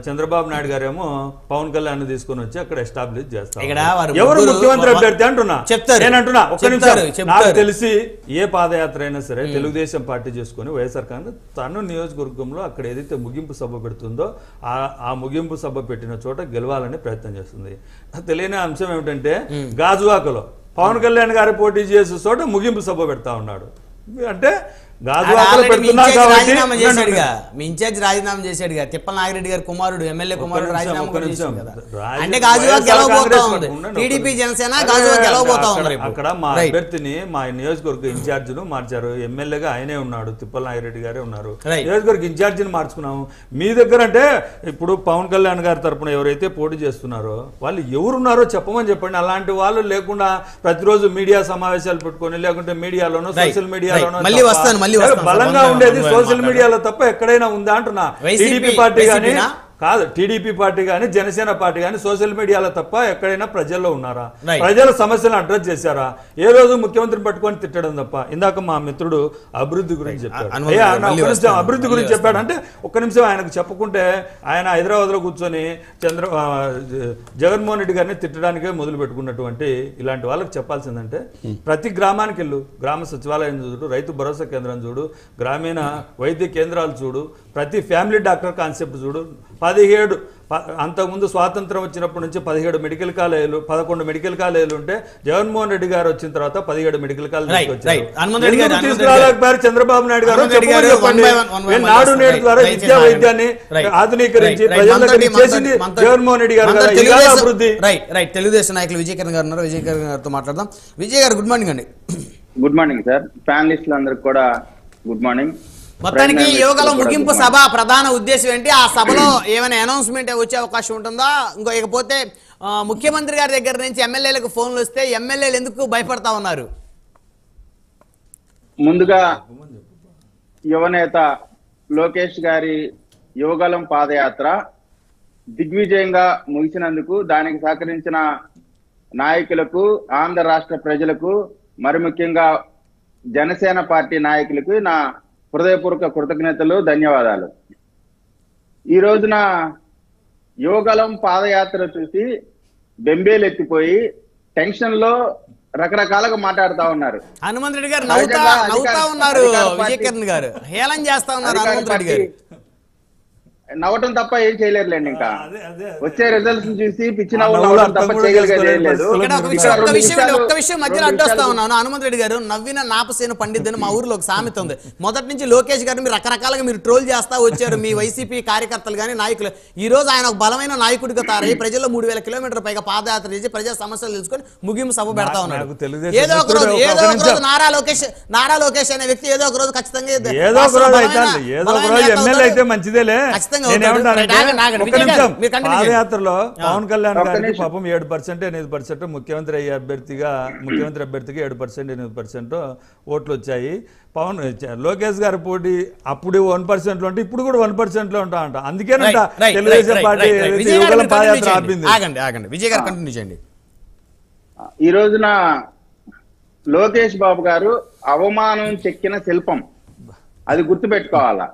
చంద్రబాబు నాయుడు గారేమో పవన్ కళ్యాణ్ తీసుకొని వచ్చి అక్కడ ఎస్టాబ్లిష్ చేస్తారు. ఎవరు ముఖ్యమంత్రి అభ్యర్థి అంటున్నా నేనంటున్నా. ఒక్క నిమిషం, నాకు తెలిసి ఏ పాదయాత్ర అయినా సరే తెలుగుదేశం పార్టీ చేసుకుని వైఎస్ఆర్ కాంగ్రెస్ తను నియోజకవర్గంలో అక్కడ ఏదైతే ముగింపు సభ పెడుతుందో ఆ ముగింపు సభ పెట్టిన చోట గెలవాలని ప్రయత్నం చేస్తుంది. తెలియని అంశం ఏమిటంటే గాజువాకలో పవన్ కళ్యాణ్ గారి పోటీ చేసే చోట ముగింపు సభ పెడతా ఉన్నాడు. అంటే గాజువాకలో పెడుతున్నారు కాబట్టి రాజీనామా చేశాడుగా, మీ ఇన్ఛార్జ్ రాజీనామా చేశాడుగా, తిప్పల నాగిరెడ్డి గారి కుమారుడు ఎమ్మెల్యే కుమారుడు రాజీనామా చేశాడు కదా. అంటే గాజువాక గెలవబోతా ఉంది టీడీపీ జనసేన, గాజువాక గెలవబోతా ఉంది. అక్కడ మా అభ్యర్థిని మా నియోజకవర్గ ఇన్ఛార్జిను మార్చారు, ఎమ్మెల్యేగా ఆయనే ఉన్నాడు, తిప్పల నాగిరెడ్డి గారే ఉన్నారు, నియోజకవర్గ ఇన్ఛార్జిని మార్చుకున్నాము. మీ దగ్గర అంటే ఇప్పుడు పవన్ కళ్యాణ్ గారి తరపున ఎవరైతే పోటీ చేస్తున్నారో వాళ్ళు ఎవరున్నారో చెప్పమని చెప్పండి. అలాంటి వాళ్ళు లేకుండా ప్రతిరోజు మీడియా సమావేశాలు పెట్టుకొని లేకుంటే మీడియాలోనో సోషల్ మీడియాలోనో బలంగా ఉండేది సోషల్ మీడియాలో తప్ప ఎక్కడైనా ఉందా అంటున్నా. టీడీపీ పార్టీ కానీ కాదు, టీడీపీ పార్టీ కానీ జనసేన పార్టీ కానీ సోషల్ మీడియాలో తప్ప ఎక్కడైనా ప్రజల్లో ఉన్నారా? ప్రజల సమస్యలను అడ్రస్ చేశారా? ఏ రోజు ముఖ్యమంత్రిని పట్టుకొని తిట్టడం తప్ప. ఇందాక మా మిత్రుడు అభివృద్ధి గురించి చెప్పాడు, అభివృద్ధి గురించి చెప్పాడు అంటే ఒక్క నిమిషం ఆయనకు చెప్పుకుంటే ఆయన హైదరాబాద్ లో కూర్చొని జగన్మోహన్ రెడ్డి గారిని తిట్టడానికే మొదలు పెట్టుకున్నటువంటి ఇలాంటి వాళ్ళకి చెప్పాల్సిందంటే ప్రతి గ్రామానికి వెళ్ళు, గ్రామ సచివాలయం చూడు, రైతు భరోసా కేంద్రం చూడు, గ్రామీణ వైద్య కేంద్రాలు చూడు, ప్రతి ఫ్యామిలీ డాక్టర్ కాన్సెప్ట్ చూడు. 17 అంతకుముందు స్వాతంత్రం వచ్చినప్పటి నుంచి 17 మెడికల్ కాలేజీలు 11 మెడికల్ కాలేజీలు ఉంటే జగన్మోహన్ రెడ్డి గారు వచ్చిన తర్వాత 17 మెడికల్ కాలేజీలు తీసుకురాలేకపోయారు చంద్రబాబు నాయుడు గారు. నాడు నేడు ద్వారా విద్యా వైద్యాన్ని ఆధునీకరించి ప్రజలకు చేసింది జగన్మోహన్ రెడ్డి గారు. అభివృద్ధి తెలుగుదేశం నాయకులు విజయకరణ్ గారు ఉన్నారు, విజయకరణ్ గారితో మాట్లాడదాం. విజయ్ గారు గుడ్ మార్నింగ్ అండి. గుడ్ మార్నింగ్ సార్, ప్యానలిస్టులు అందరికి కూడా గుడ్ మార్నింగ్. మొత్తానికి యోగాలో ముగింపు సభ ప్రధాన ఉద్దేశం ఏంటి? ఆ సభలో ఏమైనా అనౌన్స్మెంట్ వచ్చే అవకాశం ఉంటుందా? ఇకపోతే ముఖ్యమంత్రి గారి దగ్గర నుంచి ఎమ్మెల్యేలకు ఫోన్లు వస్తే ఎమ్మెల్యేలు ఎందుకు భయపడతా ఉన్నారు? ముందుగా యువనేత లోకేష్ గారి యువగలం పాదయాత్ర దిగ్విజయంగా ముగిసినందుకు దానికి సహకరించిన నాయకులకు, ఆంధ్ర రాష్ట్ర ప్రజలకు, మరి ముఖ్యంగా జనసేన పార్టీ నాయకులకు నా హృదయపూర్వక కృతజ్ఞతలు, ధన్యవాదాలు. ఈ రోజున యువగలం పాదయాత్ర చూసి బెంబేలెత్తిపోయి టెన్షన్ లో రకరకాలుగా మాట్లాడుతా ఉన్నారు. హనుమంత్ రెడ్డి గారు నవ్వుతా ఉన్నారు, విజయకరణ్ గారు హేళన చేస్తా ఉన్నారు. హనుమంత్ రెడ్డి గారు నవ్వటం తప్ప ఏం చేయలేరులేండి. ఇంకా వచ్చే రిజల్ట్స్ చూసి పిచ్చి నవ్వడం తప్ప చేయగలిగేది లేదు. ఒక్క విషయం మధ్యలో అడ్డొస్తా ఉన్నాను. హనుమంత్ రెడ్డి గారు నవ్విన నాపసేను పండిత్ అని మా ఊర్లో ఒక సామెత ఉంది. మొదటి నుంచి లోకేష్ గారిని మీరు రకరకాలుగా మీరు ట్రోల్ చేస్తా వచ్చారు, మీ వైసీపీ కార్యకర్తలు కానీ నాయకులు. ఈ రోజు ఆయన ఒక బలమైన నాయకుడిగా తారై ప్రజల్లో 3000 కిలోమీటర్ల పైగా పాదయాత్ర చేసి ప్రజా సమస్యలు తెలుసుకొని ముగింపు సభ పెడతా ఉన్నాడు. ఏదో ఒక రోజు నారా లోకేష్ అనే వ్యక్తి ఏదో ఒక రోజు ఖచ్చితంగా పాదయాత్రలో పవన్ కళ్యాణ్ గారికి పాపం 7%, 8% ముఖ్యమంత్రి అభ్యర్థిగా 7%, 8% ఓట్లు వచ్చాయి. లోకేష్ గారి పోటీ అప్పుడు 1% లో ఉంటే ఇప్పుడు కూడా 1% లో ఉంటా అంట. అందుకేనంట తెలుగుదేశం పార్టీ పాదయాత్ర ఆపింది. విజయ్ గారు కంటిన్యూ చేయండి. ఈ రోజున లోకేష్ బాబు గారు అవమానం చెక్కిన శిల్పం, అది గుర్తుపెట్టుకోవాలా.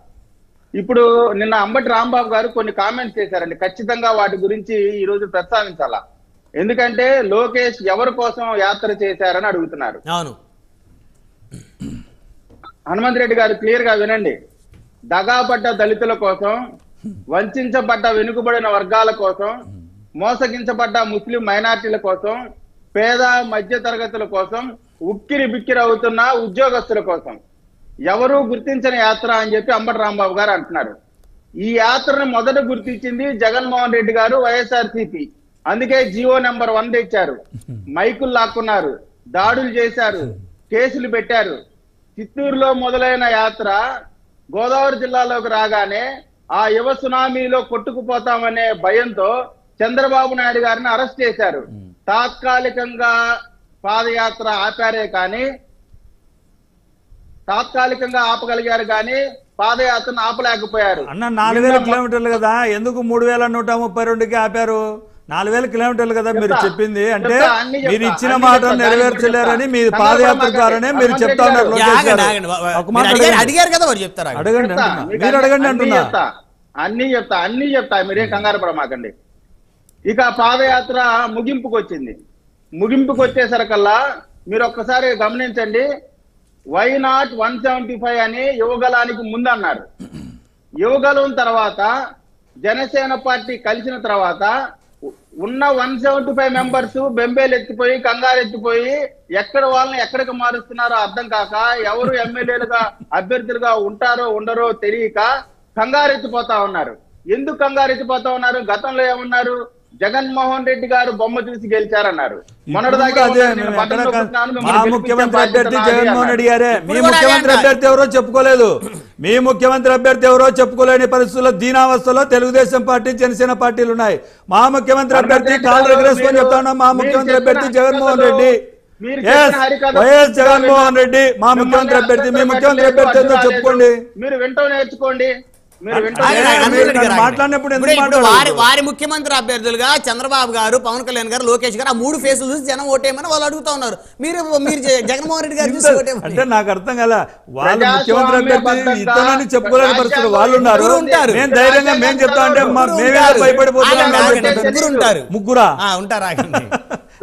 ఇప్పుడు నిన్న అంబటి రాంబాబు గారు కొన్ని కామెంట్స్ చేశారండి, ఖచ్చితంగా వాటి గురించి ఈ రోజు ప్రస్తావించాలా. ఎందుకంటే లోకేష్ ఎవరి కోసం యాత్ర చేశారని అడుగుతున్నారు. అవును, హనుమంత్ రెడ్డి గారు క్లియర్ గా వినండి. దగాపడ్డ దళితుల కోసం, వంచబడ్డ వెనుకబడిన వర్గాల కోసం, మోసగించబడ్డ ముస్లిం మైనార్టీల కోసం, పేద మధ్య తరగతుల కోసం, ఉక్కిరి బిక్కిరి అవుతున్న ఉద్యోగస్తుల కోసం ఎవరు గుర్తించని యాత్ర అని చెప్పి అంబటి రాంబాబు గారు అంటున్నారు. ఈ యాత్రను మొదట గుర్తించింది జగన్మోహన్ రెడ్డి గారు, వైఎస్ఆర్సీపీ. అందుకే జీవో నెంబర్ 1 తెచ్చారు, మైకులు లాక్కున్నారు, దాడులు చేశారు, కేసులు పెట్టారు. చిత్తూరులో మొదలైన యాత్ర గోదావరి జిల్లాలోకి రాగానే ఆ యువ సునామీలో కొట్టుకుపోతామనే భయంతో చంద్రబాబు నాయుడు గారిని అరెస్ట్ చేశారు. తాత్కాలికంగా పాదయాత్ర ఆపారే కానీ, తాత్కాలికంగా ఆపగలిగారు కానీ పాదయాత్రను ఆపలేకపోయారు. అన్న 4000 కిలోమీటర్లు కదా, ఎందుకు 3132కి ఆపారు? 4000 కిలోమీటర్లు కదా మీరు చెప్పింది. అంటే మీరు ఇచ్చిన మాట నెరవేర్చలేరని మీ పాదయాత్ర ద్వారానే మీరు చెప్తా ఉన్నారు. అడిగారు కదా, చెప్తారా? అడగండి, మీరు అడగండి అంటున్నా. అన్ని చెప్తా, మీరేం కంగారు పడమాకండి. ఇక పాదయాత్ర ముగింపుకు వచ్చింది. ముగింపుకు వచ్చేసరికల్లా మీరు ఒక్కసారి గమనించండి, వై నాట్ 175 అని యువగలానికి ముందు అన్నారు. యువగలం తర్వాత జనసేన పార్టీ కలిసిన తర్వాత ఉన్న 175 మెంబర్స్ బెంబేలు ఎత్తిపోయి కంగారు ఎత్తిపోయి ఎక్కడ వాళ్ళని ఎక్కడికి మారుస్తున్నారో అర్థం కాక ఎవరు ఎమ్మెల్యేలుగా అభ్యర్థులుగా ఉంటారో ఉండరో తెలియక కంగారు ఎత్తిపోతా ఉన్నారు. ఎందుకు కంగారు ఎత్తిపోతా ఉన్నారు? గతంలో ఏమన్నారు? జగన్మోహన్ రెడ్డి గారు బొమ్మ చూసి గెలిచారన్నారు. మొన్నటిదాకా మా ముఖ్యమంత్రి అభ్యర్థి జగన్మోహన్ రెడ్డి గారే. మీ ముఖ్యమంత్రి అభ్యర్థి ఎవరో చెప్పుకోలేదు. మీ ముఖ్యమంత్రి అభ్యర్థి ఎవరో చెప్పుకోలేని పరిస్థితుల్లో దీనావస్థలో తెలుగుదేశం పార్టీ జనసేన పార్టీలు ఉన్నాయి. మా ముఖ్యమంత్రి అభ్యర్థి కాళ్ళు ఎగరేసుకొని చెప్తా ఉన్నాం, మా ముఖ్యమంత్రి అభ్యర్థి జగన్మోహన్ రెడ్డి. వైఎస్ జగన్మోహన్ రెడ్డి మా ముఖ్యమంత్రి అభ్యర్థి. మీ ముఖ్యమంత్రి అభ్యర్థి ఏందో చెప్పుకోండి. మీరు వింటూ నేర్చుకోండి. వారి ముఖ్యమంత్రి అభ్యర్థులుగా చంద్రబాబు గారు, పవన్ కళ్యాణ్ గారు, లోకేష్ గారు ఆ 3 ఫేసులు చూసి జనం ఓటేయమని వాళ్ళు అడుగుతా ఉన్నారు. మీరు జగన్మోహన్ రెడ్డి గారు చూసి ఓటేయమని అంటే నాకు అర్థం కదా. వాళ్ళు ముఖ్యమంత్రి అభ్యర్థి ఇతనని చెప్పుకోలేని పరిస్థితులు వాళ్ళు ఉన్నారు. మేము ధైర్యంగా మేము చెప్తా అంటే మేమే భయపడిపోతున్నాం. ముగ్గురా ఉంటారా?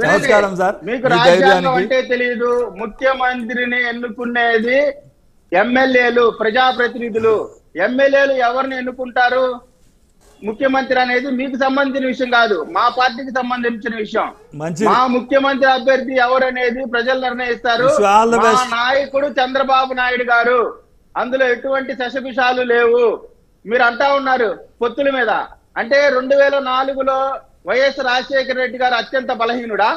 నమస్కారం సార్. మీకు రాజ్యాంగం అంటే తెలియదు. ముఖ్యమంత్రిని ఎన్నుకునేది ఎమ్మెల్యేలు, ప్రజాప్రతినిధులు. ఎమ్మెల్యేలు ఎవరిని ఎన్నుకుంటారు? ముఖ్యమంత్రి అనేది మీకు సంబంధించిన విషయం కాదు, మా పార్టీకి సంబంధించిన విషయం. మా ముఖ్యమంత్రి అభ్యర్థి ఎవరు అనేది ప్రజలు నిర్ణయిస్తారు. మా నాయకుడు చంద్రబాబు నాయుడు గారు. అందులో ఎటువంటి శశభిషాలు లేవు. మీరు అంటా ఉన్నారు పొత్తుల మీద. అంటే 2004లో వైఎస్ రాజశేఖర రెడ్డి గారు అత్యంత బలహీనుడా?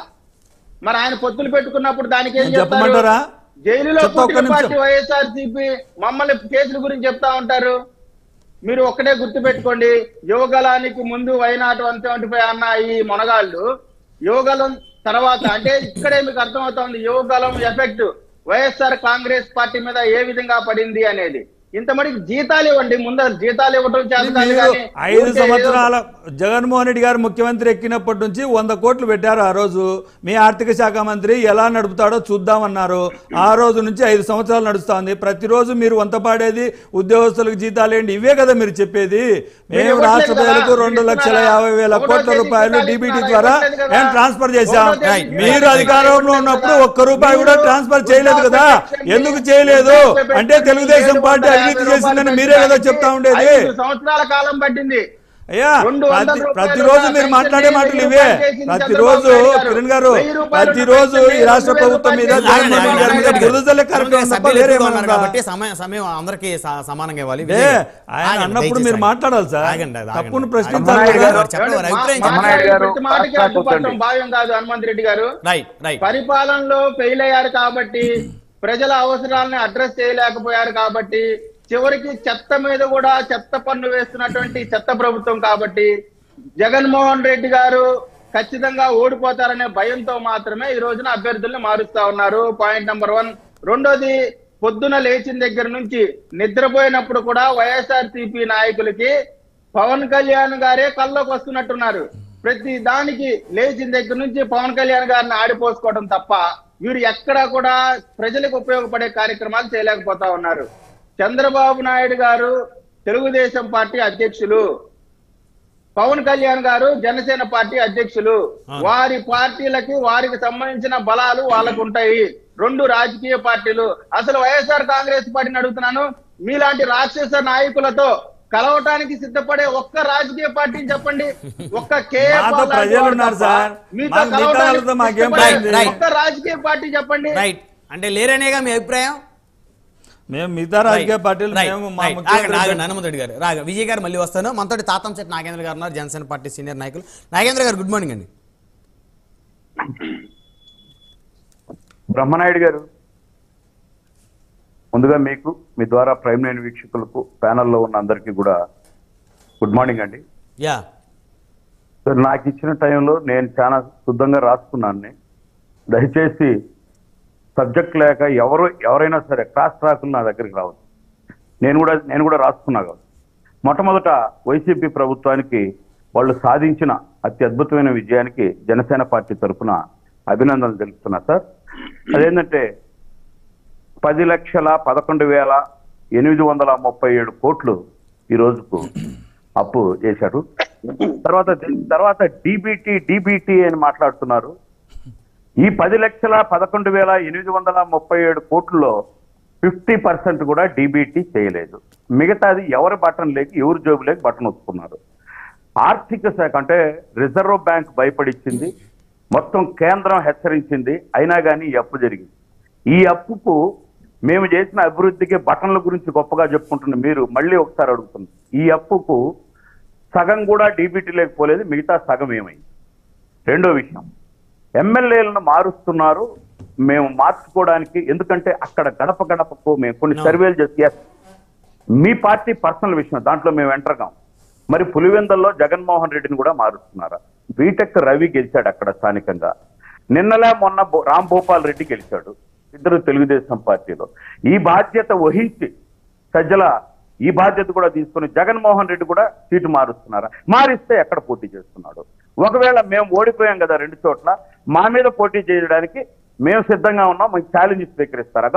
మరి ఆయన పొత్తులు పెట్టుకున్నప్పుడు దానికి ఏం చెప్తారు? జైలులో పుట్టిన పార్టీ వైఎస్ఆర్సీపీ మమ్మల్ని కేసుల గురించి చెప్తా ఉంటారు. మీరు ఒక్కటే గుర్తు పెట్టుకోండి, యువగలానికి ముందు వైనాట్ 175 అన్న ఈ మొనగాళ్ళు యువగలం తర్వాత అంటే ఇక్కడే మీకు అర్థమవుతోంది యువగలం ఎఫెక్ట్ వైఎస్ఆర్ కాంగ్రెస్ పార్టీ మీద ఏ విధంగా పడింది అనేది. ఇంతమందికి జీతాలు ఇవ్వండి. ముందు జీతాలు ఇవ్వడం చేత 5 సంవత్సరాల జగన్మోహన్ రెడ్డి గారు ముఖ్యమంత్రి ఎక్కినప్పటి నుంచి 100 కోట్లు పెట్టారు. ఆ రోజు మీ ఆర్థిక శాఖ మంత్రి ఎలా నడుపుతాడో చూద్దామన్నారు. ఆ రోజు నుంచి 5 సంవత్సరాలు నడుస్తుంది. ప్రతిరోజు మీరు వంత పాడేది ఉద్యోగస్తులకు జీతాలు ఏంటి? ఇవే కదా మీరు చెప్పేది. మేము రాష్ట్ర ప్రజలకు 2,50,000 కోట్ల రూపాయలు డీబీటీ ద్వారా మేము ట్రాన్స్ఫర్ చేశాం. మీరు అధికారంలో ఉన్నప్పుడు ఒక్క రూపాయి కూడా ట్రాన్స్ఫర్ చేయలేదు కదా. ఎందుకు చేయలేదు అంటే తెలుగుదేశం పార్టీ అవినీతి చేసిందని మీరే కదా చెప్తా ఉండేది. 5 సంవత్సరాల కాలం పట్టింది. అయ్యా ప్రతిరోజు మీరు మాట్లాడే మాటలు ఇవే. ప్రతిరోజు కిరణ్ గారు ప్రతిరోజు ఈ రాష్ట్ర ప్రభుత్వం మీద అందరికీ సమానంగా ఇవ్వాలి. ఆయన అన్నప్పుడు మీరు మాట్లాడాలి సార్. తప్పును ప్రశ్నించాలి. భావ్యం కాదు. హనుమంత్ రెడ్డి గారు పరిపాలనలో ఫెయిల్ అయ్యారు కాబట్టి, ప్రజల అవసరాలను అడ్రస్ చేయలేకపోయారు కాబట్టి, చివరికి చెత్త మీద కూడా చెత్త పన్ను వేస్తున్నటువంటి చెత్త ప్రభుత్వం కాబట్టి జగన్మోహన్ రెడ్డి గారు ఖచ్చితంగా ఓడిపోతారనే భయంతో మాత్రమే ఈ రోజున అభ్యర్థుల్ని మారుస్తా ఉన్నారు. Point number 1. రెండోది, పొద్దున లేచిన దగ్గర నుంచి నిద్రపోయినప్పుడు కూడా వైఎస్ఆర్సీపీ నాయకులకి పవన్ కళ్యాణ్ గారే కల్లోకి వస్తున్నట్టున్నారు. ప్రతి దానికి లేచిన దగ్గర నుంచి పవన్ కళ్యాణ్ గారిని ఆడిపోసుకోవడం తప్ప వీరు ఎక్కడా కూడా ప్రజలకు ఉపయోగపడే కార్యక్రమాలు చేయలేకపోతా ఉన్నారు. చంద్రబాబు నాయుడు గారు తెలుగుదేశం పార్టీ అధ్యక్షులు, పవన్ కళ్యాణ్ గారు జనసేన పార్టీ అధ్యక్షులు. వారి పార్టీలకి వారికి సంబంధించిన బలాలు వాళ్ళకు ఉంటాయి. 2 రాజకీయ పార్టీలు. అసలు వైఎస్ఆర్ కాంగ్రెస్ పార్టీని అడుగుతున్నాను, మీలాంటి రాక్షస నాయకులతో కలవటానికి సిద్ధపడే ఒక్క రాజకీయ పార్టీని చెప్పండి. ఒక్క ఒక్క రాజకీయ పార్టీ చెప్పండి. అంటే లేరనేగా మీ అభిప్రాయం? మేము మిగతా రాజకీయ పార్టీలు హనుమంతరెడ్డి గారు రాగా విజయ్ గారు మళ్ళీ వస్తాను. మనతోటి తాతంశెట్టి నాగేంద్ర గారు ఉన్నారు, జనసేన పార్టీ సీనియర్ నాయకులు. నాగేంద్ర గారు గుడ్ మార్నింగ్ అండి. బ్రహ్మనాయుడు గారు, ముందుగా మీకు, మీ ద్వారా ప్రైమ్ లైన్ వీక్షకులకు, ప్యానల్లో ఉన్న అందరికీ కూడా గుడ్ మార్నింగ్ అండి. నాకు ఇచ్చిన టైంలో నేను చాలా శుద్ధంగా రాసుకున్నాను. దయచేసి సబ్జెక్ట్ లేక ఎవరైనా సరే క్రాస్ ట్రాకులు నా దగ్గరికి రావచ్చు. నేను కూడా రాసుకున్నా కాదు. మొట్టమొదట వైసీపీ ప్రభుత్వానికి వాళ్ళు సాధించిన అతి అద్భుతమైన విజయానికి జనసేన పార్టీ తరఫున అభినందనలు తెలుపుతున్నా సార్. అదేంటంటే 10,11,837 కోట్లు ఈ రోజుకు అప్పు చేశారు. తర్వాత డీబీటీ అని మాట్లాడుతున్నారు. ఈ 10,11,837 కోట్లలో 50% కూడా డీబీటీ చేయలేదు. మిగతాది ఎవరి బటన్ లేక ఎవరి జోబు లేక బటన్ ఒత్తుకున్నారు. ఆర్థిక శాఖ అంటే రిజర్వ్ బ్యాంక్ భయపడిచ్చింది, మొత్తం కేంద్రం హెచ్చరించింది, అయినా కానీ ఈ అప్పు జరిగింది. ఈ అప్పుకు మేము చేసిన అభివృద్ధికి బటన్ల గురించి గొప్పగా చెప్పుకుంటున్న మీరు మళ్ళీ ఒకసారి అడుగుతుంది, ఈ అప్పుకు సగం కూడా డీబీటీ లేకపోలేదు, మిగతా సగం ఏమైంది? రెండో విషయం, ఎమ్మెల్యేలను మారుస్తున్నారు, మేము మార్చుకోవడానికి, ఎందుకంటే అక్కడ గడప గడపకు మేము కొన్ని సర్వేలు చేసి, మీ పార్టీ పర్సనల్ విషయం, దాంట్లో మేము ఎంటర్గాం. మరి పులివెందల్లో జగన్మోహన్ రెడ్డిని కూడా మారుస్తున్నారా? బీటెక్ రవి గెలిచాడు అక్కడ స్థానికంగా, నిన్నలే మొన్న రామ్ భూపాల్ రెడ్డి గెలిచాడు, ఇద్దరు తెలుగుదేశం పార్టీలో. ఈ బాధ్యత వహించి సజ్జల ఈ బాధ్యత కూడా తీసుకుని జగన్మోహన్ రెడ్డి కూడా సీటు మారుస్తున్నారా? మారిస్తే ఎక్కడ పోటీ చేస్తున్నాడు? ఒకవేళ మేము ఓడిపోయాం కదా 2 చోట్ల, మా మీద పోటీ చేయడానికి మేము సిద్ధంగా ఉన్నాం, మీకు ఛాలెంజ్ స్వీకరిస్తారా?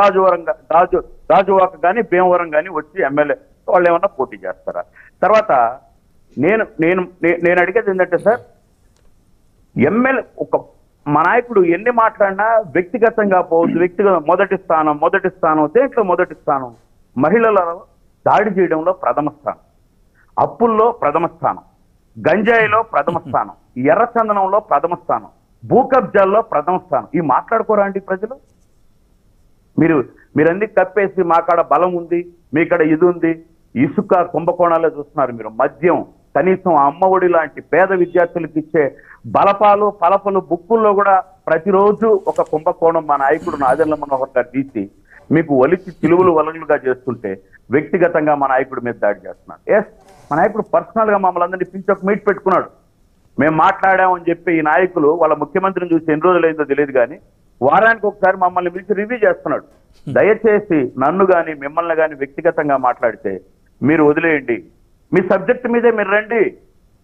గాజువాక కానీ భీమవరం కానీ వచ్చి ఎమ్మెల్యే వాళ్ళు ఏమన్నా పోటీ చేస్తారా? తర్వాత నేను నేను నేను అడిగేది ఏంటంటే సార్, ఎమ్మెల్యే మా నాయకుడు ఎన్ని మాట్లాడినా వ్యక్తిగతంగా పోవచ్చు, మొదటి స్థానం దేంట్లో మొదటి స్థానం? మహిళలను దాడి చేయడంలో ప్రథమ స్థానం, అప్పుల్లో ప్రథమ స్థానం, గంజాయిలో ప్రథమ స్థానం, ఎర్రచందనంలో ప్రథమ స్థానం, భూ కబ్జాల్లో ప్రథమ స్థానం. ఈ మాట్లాడుకోరా అండి ప్రజలు? మీరన్నీ కప్పేసి మా కాడ బలం ఉంది, మీ కాడ ఇది ఉంది, ఇసుక కుంభకోణాలే చూస్తున్నారు మీరు. మద్యం, కనీసం అమ్మఒడి లాంటి పేద విద్యార్థులకు ఇచ్చే బలపాలు పలపలు బుక్కుల్లో కూడా ప్రతిరోజు ఒక కుంభకోణం మా నాయకుడు నాదెండ్ల మనోహర్ గారు తీసి మీకు ఒలిచి చిలువలు వలలుగా చేస్తుంటే వ్యక్తిగతంగా మా నాయకుడి మీద దాడి చేస్తున్నాడు. మా నాయకుడు పర్సనల్ గా మమ్మల్ని అందరినీ పిలిచి ఒక మీట్ పెట్టుకున్నాడు, మేము మాట్లాడామని చెప్పి ఈ నాయకులు వాళ్ళ ముఖ్యమంత్రిని చూసి ఎన్ని రోజులైందో తెలియదు కానీ వారానికి ఒకసారి మమ్మల్ని పిలిచి రివ్యూ చేస్తున్నాడు. దయచేసి నన్ను కానీ మిమ్మల్ని కానీ వ్యక్తిగతంగా మాట్లాడితే మీరు వదిలేయండి, మీ సబ్జెక్ట్ మీదే మీరు రండి,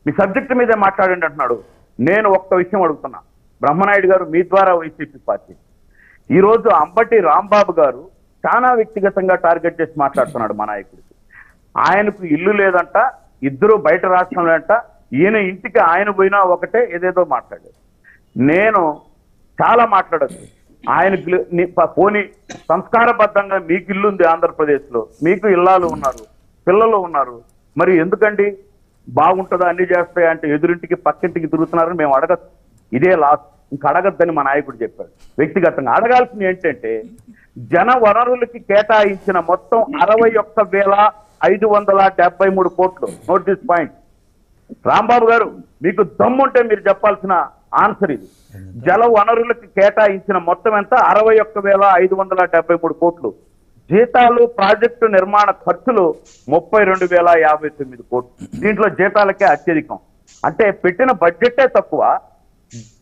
మీ సబ్జెక్ట్ మీదే మాట్లాడండి అంటున్నాడు. నేను ఒక్క విషయం అడుగుతున్నా, బ్రహ్మనాయుడు గారు మీ ద్వారా వైసీపీ పార్టీ, ఈరోజు అంబటి రాంబాబు గారు చాలా వ్యక్తిగతంగా టార్గెట్ చేసి మాట్లాడుతున్నాడు మా నాయకుడికి. ఆయనకు ఇల్లు లేదంట, ఇద్దరు బయట రాష్ట్రంలో అంట, ఈయన ఇంటికి ఆయన పోయినా ఒకటే, ఏదేదో మాట్లాడారు. నేను చాలా మాట్లాడచ్చు, ఆయనకు పోనీ సంస్కారబద్ధంగా మీకు ఇల్లు ఉంది ఆంధ్రప్రదేశ్లో, మీకు ఇల్లాలు ఉన్నారు, పిల్లలు ఉన్నారు, మరి ఎందుకండి బాగుంటుందా అన్ని చేస్తాయా అంటే ఎదురింటికి పక్కింటికి తిరుగుతున్నారని మేము అడగచ్చు. ఇదే లాస్ట్, ఇంకా అడగద్దని మా నాయకుడు చెప్పాడు. వ్యక్తిగతంగా అడగాల్సింది ఏంటంటే, జన వనరులకి కేటాయించిన మొత్తం 61,573 కోట్లు. Note this point. రాంబాబు గారు మీకు దమ్ముంటే మీరు చెప్పాల్సిన ఆన్సర్ ఇది. జల వనరులకి కేటాయించిన మొత్తం ఎంత? 61,573 కోట్లు. జీతాలు ప్రాజెక్టు నిర్మాణ ఖర్చులు 32,059 కోట్లు. దీంట్లో జీతాలకే అత్యధికం. అంటే పెట్టిన బడ్జెటే తక్కువ,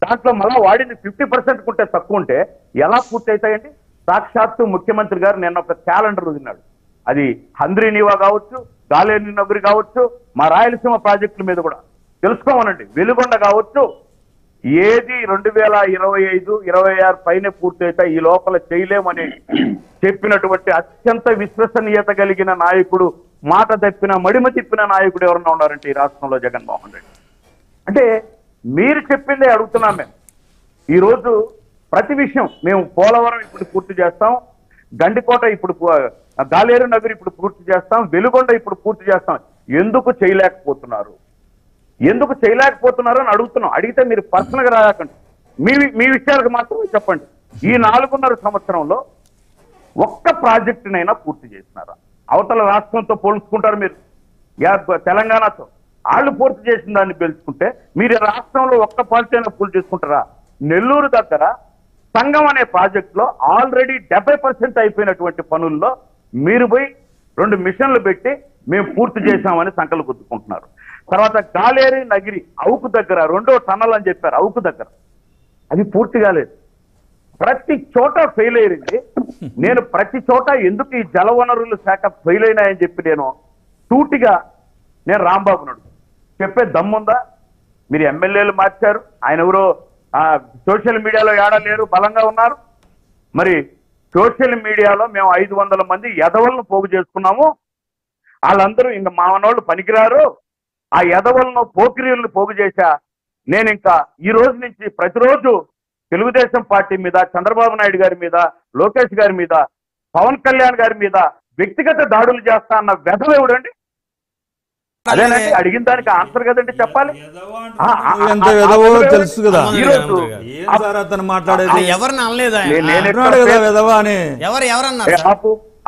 దాంట్లో మళ్ళా వాడింది 50% ఉంటే తక్కువ ఉంటే ఎలా పూర్తి అవుతాయండి? సాక్షాత్తు ముఖ్యమంత్రి గారు నిన్న ఒక క్యాలెండర్ వదిలినాడు. అది హంద్రీ నీవా కావచ్చు, గాలేరు నగరి కావచ్చు, మా రాయలసీమ ప్రాజెక్టుల మీద కూడా తెలుసుకోమనండి, వెలుగొండ కావచ్చు, ఏది 2025, 26 పైనే పూర్తయితే ఈ లోపల చేయలేమని చెప్పినటువంటి అత్యంత విశ్వసనీయత కలిగిన నాయకుడు, మాట తప్పిన మడిమ తిప్పిన నాయకుడు ఎవరన్నా ఉన్నారంటే ఈ రాష్ట్రంలో జగన్మోహన్ రెడ్డి. అంటే మీరు చెప్పిందే అడుగుతున్నాం మేము. ఈరోజు ప్రతి విషయం మేము పోలవరం ఇప్పుడు పూర్తి చేస్తాం, గండికోట ఇప్పుడు, గాలేరు నగరి ఇప్పుడు పూర్తి చేస్తాం, వెలుగొండ ఇప్పుడు పూర్తి చేస్తాం. ఎందుకు చేయలేకపోతున్నారు అని అడుగుతున్నాం. అడిగితే మీరు పర్సనల్గా రాకండి, మీ విషయాలకు మాత్రమే చెప్పండి. ఈ 4.5 సంవత్సరంలో ఒక్క ప్రాజెక్టునైనా పూర్తి చేసినారా? అవతల రాష్ట్రంతో పోల్చుకుంటారు మీరు, తెలంగాణతో వాళ్ళు పూర్తి చేసిన దాన్ని పిలుచుకుంటే మీరు రాష్ట్రంలో ఒక్క ప్రాజెక్ట్ అయినా పూర్తి చేసుకుంటారా? నెల్లూరు దగ్గర సంగం అనే ప్రాజెక్టులో ఆల్రెడీ 70% అయిపోయినటువంటి పనుల్లో మీరు పోయి 2 మిషన్లు పెట్టి మేము పూర్తి చేశామని సంకలు గుర్తుకుంటున్నారు. తర్వాత గాలేరు నగిరి అవుకు దగ్గర 2వ టన్నల్ అని చెప్పారు, అవుకు దగ్గర అది పూర్తి కాలేదు. ప్రతి చోట ఫెయిల్ అయ్యింది. నేను ప్రతి చోట ఎందుకు ఈ జలవనరుల శాఖ ఫెయిల్ అయినాయని చెప్పి నేను సూటిగా రాంబాబును చెప్పే దమ్ముందా? మీరు ఎమ్మెల్యేలు మార్చారు, ఆయన ఎవరో సోషల్ మీడియాలో ఏడలేరు, బలంగా ఉన్నారు. మరి సోషల్ మీడియాలో మేము 500 మంది ఎదవలను పోగు చేసుకున్నాము, వాళ్ళందరూ ఇంకా మావనోళ్ళు పనికిరారు, ఆ ఎదవలను పోకిరీలను పోగు చేశా. నేను ఇంకా ఈ రోజు నుంచి ప్రతిరోజు తెలుగుదేశం పార్టీ మీద, చంద్రబాబు నాయుడు గారి మీద, లోకేష్ గారి మీద, పవన్ కళ్యాణ్ గారి మీద వ్యక్తిగత దాడులు చేస్తా అన్న వెధవ ఎవడండి? అదేనండి అడిగిన దానికి ఆన్సర్ కదండి చెప్పాలి. ఎంత విధవో తెలుసు కదా. ఈరోజు ఏం సార్ అతను మాట్లాడేది? ఎవరిని అనలేదు ఆయన. నేను అన్నాడు కదా విధవా అని. ఎవరన్నారు సార్?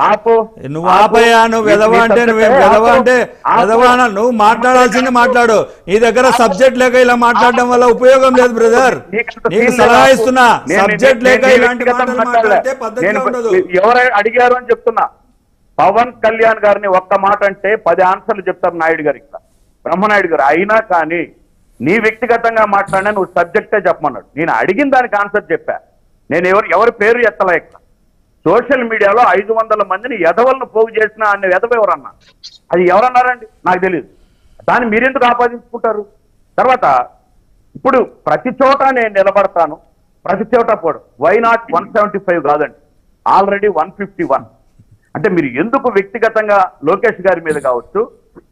ఆపు నువ్వు ఆపయ్యా, నువ్వు విధవా అంటే నువ్వేం విధవా అంటే విధవా నువ్వు మాట్లాడాల్సింది మాట్లాడు. నీ దగ్గర సబ్జెక్ట్ లేక ఇలా మాట్లాడడం వల్ల ఉపయోగం లేదు బ్రదర్. నీకు సలహా ఇస్తున్నా, సబ్జెక్ట్ లేక ఇలాంటి మాటలు మాట్లాడితే పద్ధతిగా ఉండదు. ఎవరు అడిగారు అని చెప్తున్నా. పవన్ కళ్యాణ్ గారిని ఒక్క మాట అంటే 10 ఆన్సర్లు చెప్తారు నాయుడు గారు, ఇక్కడ బ్రహ్మనాయుడు గారు. అయినా కానీ నీ వ్యక్తిగతంగా మాట్లాడినా నువ్వు సబ్జెక్టే చెప్పమన్నాడు. నేను అడిగిన దానికి ఆన్సర్ చెప్పా. నేను ఎవరి పేరు ఎత్తలే. ఇక్కడ సోషల్ మీడియాలో 500 మందిని ఎదవలను పోగు చేసిన అనే ఎదవ ఎవరన్నా? అది ఎవరన్నారండి? నాకు తెలియదు. దాన్ని మీరెందుకు ఆపాదించుకుంటారు? తర్వాత ఇప్పుడు ప్రతి చోట నేను నిలబడతాను, ప్రతి చోట పోడు. వై నాట్ 175 కాదండి, ఆల్రెడీ 151. అంటే మీరు ఎందుకు వ్యక్తిగతంగా లోకేష్ గారి మీద కావచ్చు,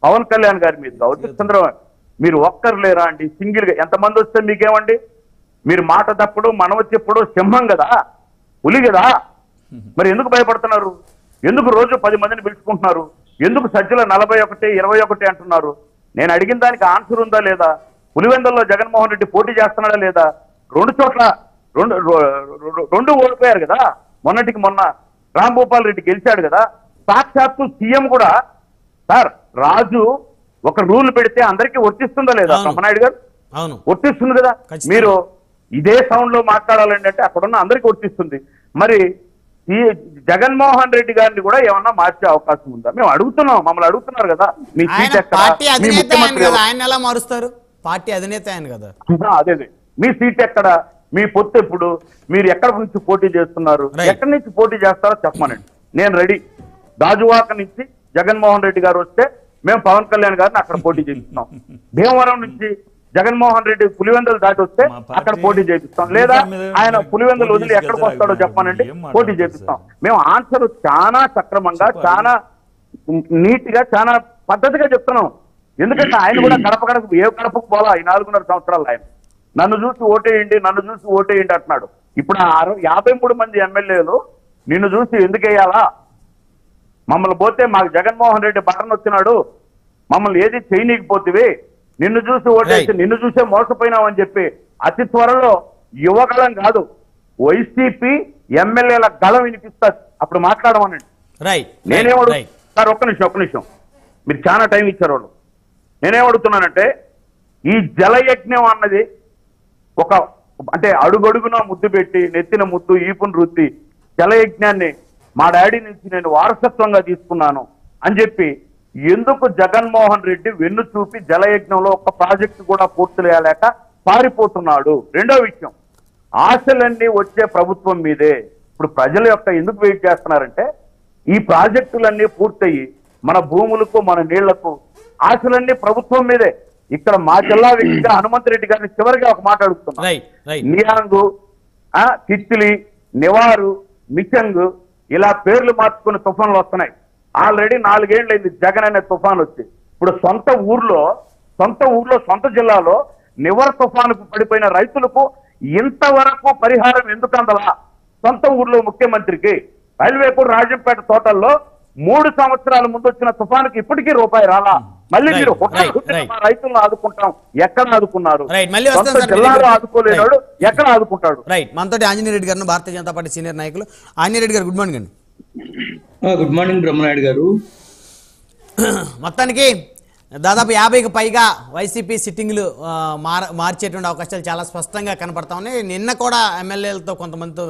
పవన్ కళ్యాణ్ గారి మీద కావచ్చు, చంద్రబాబు మీరు ఒక్కరు లేరా అండి? సింగిల్ గా ఎంతమంది వస్తే మీకేమండి? మీరు మాట తప్పుడు మనవ చెప్పుడు సింహం కదా, పులి కదా, మరి ఎందుకు భయపడుతున్నారు? ఎందుకు రోజు 10 మందిని పిలుచుకుంటున్నారు? ఎందుకు సజ్జల 41, 21 అంటున్నారు? నేను అడిగిన దానికి ఆన్సర్ ఉందా లేదా? పులివెందుల్లో జగన్మోహన్ రెడ్డి పోటీ చేస్తున్నాడా లేదా? 2 చోట్ల రెండు ఓడిపోయారు కదా. మొన్నటికి మొన్న రాంభూపాల్ రెడ్డి గెలిచాడు కదా. సాక్షాత్తు సీఎం కూడా సార్ రాజు ఒక రూల్ పెడితే అందరికీ వర్తిస్తుందా లేదా? బ్రహ్మనాయుడు గారు వర్తిస్తుంది కదా. మీరు ఇదే సౌండ్ లో మాట్లాడాలండి అంటే అక్కడున్న అందరికీ వర్తిస్తుంది. మరి ఈ జగన్మోహన్ రెడ్డి గారిని కూడా ఏమన్నా మార్చే అవకాశం ఉందా? మేము అడుగుతున్నాం, మమ్మల్ని అడుగుతున్నారు కదా. మీ సీట్ ఎక్కడ? మీ ముఖ్యమంత్రి ఆయన ఎలా మారుస్తారు? పార్టీ అధినేత ఆయన కదా. అదే మీ సీట్ ఎక్కడ? మీ పొత్తు ఎప్పుడు? మీరు ఎక్కడ నుంచి పోటీ చేస్తున్నారు? ఎక్కడి నుంచి పోటీ చేస్తారో చెప్పమనండి, నేను రెడీ. గాజువాక నుంచి జగన్మోహన్ రెడ్డి గారు వస్తే మేము పవన్ కళ్యాణ్ గారిని అక్కడ పోటీ చేయిస్తున్నాం. భీమవరం నుంచి జగన్మోహన్ రెడ్డి పులివెందులు దాటి వస్తే అక్కడ పోటీ చేపిస్తాం. లేదా ఆయన పులివెందులు వదిలి ఎక్కడికి వస్తాడో చెప్పానండి, పోటీ చేపిస్తాం. మేము ఆన్సర్ చాలా సక్రమంగా, చాలా నీట్ గా, చాలా పద్ధతిగా చెప్తున్నాం. ఎందుకంటే ఆయన కూడా గడపకు ఏ గడపకు పోలా ఈ 4.5 సంవత్సరాలు. ఆయన నన్ను చూసి ఓటేయండి, నన్ను చూసి ఓటేయండి అంటున్నాడు. ఇప్పుడు 53 మంది ఎమ్మెల్యేలు నిన్ను చూసి ఎందుకు వేయాలా? మమ్మల్ని పోతే మాకు జగన్మోహన్ రెడ్డి బటన్ వచ్చినాడు, మమ్మల్ని ఏది చేయనీకపోతివి, నిన్ను చూసి ఓటేసి నిన్ను చూసే మోసపోయినావు అని చెప్పి అతి త్వరలో యువగళం కాదు వైసీపీ ఎమ్మెల్యేల గళం వినిపిస్తారు. అప్పుడు మాట్లాడమనండి. నేనేమడు సార్ ఒక్క నిమిషం మీరు చాలా టైం ఇచ్చారు వాళ్ళు. నేనేమడుగుతున్నానంటే ఈ జలయజ్ఞం అన్నది ఒక అంటే అడుగడుగున ముద్దు పెట్టి నెత్తిన ముద్దు ఈపును రుద్ది జలయజ్ఞాన్ని మా డాడీ నుంచి నేను వారసత్వంగా తీసుకున్నాను అని చెప్పి ఎందుకు జగన్మోహన్ రెడ్డి వెన్ను చూపి జలయజ్ఞంలో ఒక ప్రాజెక్టు కూడా పూర్తి చేయలేక పారిపోతున్నాడు? రెండో విషయం, ఆశలన్నీ వచ్చే ప్రభుత్వం మీదే. ఇప్పుడు ప్రజల యొక్క ఎందుకు వెయిట్ చేస్తున్నారంటే ఈ ప్రాజెక్టులన్నీ పూర్తయి మన భూములకు మన నీళ్లకు ఆశలన్నీ ప్రభుత్వం మీదే. ఇక్కడ మా జిల్లా వ్యక్తిగా హనుమంత్ రెడ్డి గారిని చివరిగా ఒక మాట అడుగుతున్నా. నియాంగు, కిచ్చిలి, నివారు, మిచంగ్ ఇలా పేర్లు మార్చుకుని తుఫాన్లు వస్తున్నాయి. ఆల్రెడీ 4 ఏళ్ళైంది జగన్ అనే తుఫాన్ వచ్చి. ఇప్పుడు సొంత ఊర్లో సొంత జిల్లాలో నివర్ తుఫానుకు పడిపోయిన రైతులకు ఇంతవరకు పరిహారం ఎందుకు అందలా? సొంత ఊర్లో ముఖ్యమంత్రికి రైల్వేపూర్ రాజంపేట తోటల్లో 3 సంవత్సరాల ముందు వచ్చిన తుఫానుకి ఇప్పటికీ రూపాయి రాలా. మళ్ళీ మీరు రైతులను ఆదుకుంటాం, ఎక్కడ ఆదుకున్నారు? జిల్లాలో ఆదుకోలేనాడు, ఎక్కడ ఆదుకుంటాడు? మనతో ఆంజనేయ రెడ్డి గారు, భారతీయ జనతా పార్టీ సీనియర్ నాయకులు. ఆంజనేయ రెడ్డి గారు, గుడ్ మార్నింగ్ అండి. గుడ్ మార్నింగ్ బ్రహ్మనాయుడు గారు. మొత్తానికి దాదాపు 50కి పైగా వైసీపీ సిట్టింగ్లు మార్చేటువంటి అవకాశాలు చాలా స్పష్టంగా కనపడతా ఉన్నాయి. నిన్న కూడా ఎమ్మెల్యేలతో కొంతమందితో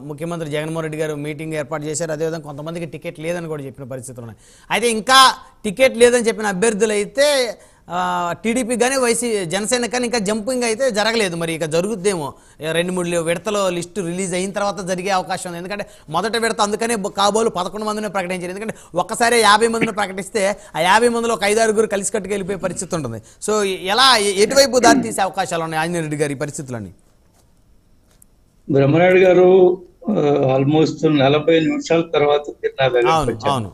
ముఖ్యమంత్రి జగన్మోహన్ రెడ్డి గారు మీటింగ్ ఏర్పాటు చేశారు. అదేవిధంగా కొంతమందికి టికెట్ లేదని కూడా చెప్పిన పరిస్థితులు ఉన్నాయి. అయితే ఇంకా టికెట్ లేదని చెప్పిన అభ్యర్థులు అయితే టీడీపీ కానీ జనసేన కానీ ఇంకా జంపింగ్ అయితే జరగలేదు. మరి ఇక జరుగుద్దేమో 2-3 విడతలో లిస్టు రిలీజ్ అయిన తర్వాత జరిగే అవకాశం ఉంది. ఎందుకంటే మొదటి విడత అందుకనే కాబోలు 11 మందిని ప్రకటించారు. ఎందుకంటే ఒక్కసారి 50 మందిని ప్రకటిస్తే ఆ 50 మందిలో ఒక 5-6 కలిసి కట్టుకు వెళ్ళిపోయే పరిస్థితి ఉంటుంది. సో ఎలా ఎటువైపు దారి తీసే అవకాశాలు ఉన్నాయి ఆంజనేయ రెడ్డి గారి పరిస్థితులని? బ్రహ్మనాయుడు గారు ఆల్మోస్ట్ 40 నిమిషాల తర్వాత అవును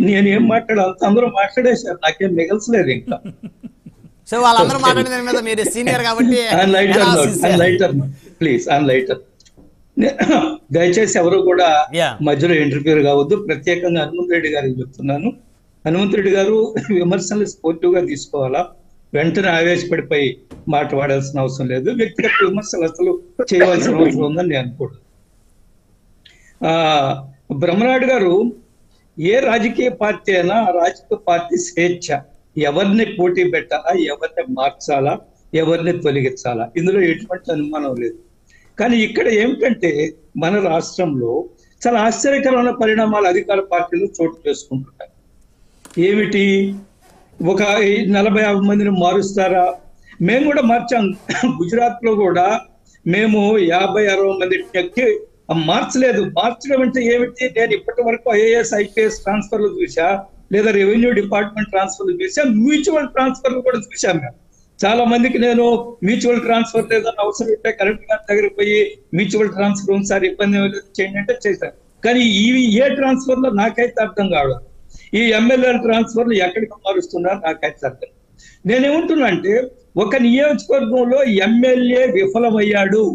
నేనేం మాట్లాడాలి, అందరూ మాట్లాడేశారు, నాకేం మిగల్చలేదు ఇంకా. సో వాళ్ళందరూ మాట్లాడిన మీద మీరు సీనియర్ కాబట్టి ప్లీజ్ లైటర్. దయచేసి ఎవరు కూడా మధ్యలో ఇంటర్ఫియర్ కావద్దు. ప్రత్యేకంగా హనుమంత్ రెడ్డి గారికి చెప్తున్నాను, హనుమంతుడి గారు విమర్శలు స్పోర్టివ్ గా తీసుకోవాలా, వెంటనే ఆవేశపడిపోయి మాట్లాడాల్సిన అవసరం లేదు. వ్యక్తిగత విమర్శలు అసలు చేయవలసిన అవసరం ఉందని నేను అనుకోను. బ్రహ్మనాయుడు గారు ఏ రాజకీయ పార్టీ అయినా ఆ రాజకీయ పార్టీ స్వేచ్ఛ, ఎవరిని పోటీ పెట్టాలా, ఎవరిని మార్చాలా, ఎవరిని తొలగించాలా, ఇందులో ఎటువంటి అనుమానం లేదు. కానీ ఇక్కడ ఏమిటంటే మన రాష్ట్రంలో చాలా ఆశ్చర్యకరమైన పరిణామాలు అధికార పార్టీలు చోటు చేసుకుంటున్నాయి. ఏమిటి, ఒక 40-50 మందిని మారుస్తారా? మేము కూడా మార్చాం. గుజరాత్ లో కూడా మేము 50-60 మంది ఎక్కి మార్చలేదు. మార్చడం అంటే ఏమిటి, నేను ఇప్పటి వరకు ఐఏఎస్ ఐపీఎస్ ట్రాన్స్ఫర్లు చూసా, లేదా రెవెన్యూ డిపార్ట్మెంట్ ట్రాన్స్ఫర్లు చూసా, మ్యూచువల్ ట్రాన్స్ఫర్లు కూడా చూసాం. మేము చాలా మందికి నేను మ్యూచువల్ ట్రాన్స్ఫర్ లేదని అవసరం ఉంటే కరెక్ట్ గా దగ్గరికి పోయి మ్యూచువల్ ట్రాన్స్ఫర్ ఒకసారి ఇబ్బంది చేయండి అంటే చేశాను. కానీ ఇవి ఏ ట్రాన్స్ఫర్ లో నాకైతే అర్థం కావడం, ఈ ఎమ్మెల్యేల ట్రాన్స్ఫర్లు ఎక్కడికి మారుస్తున్నారు నాకైతే అర్థం. నేనేమంటున్నా అంటే ఒక నియోజకవర్గంలో ఎమ్మెల్యే విఫలమయ్యాడు,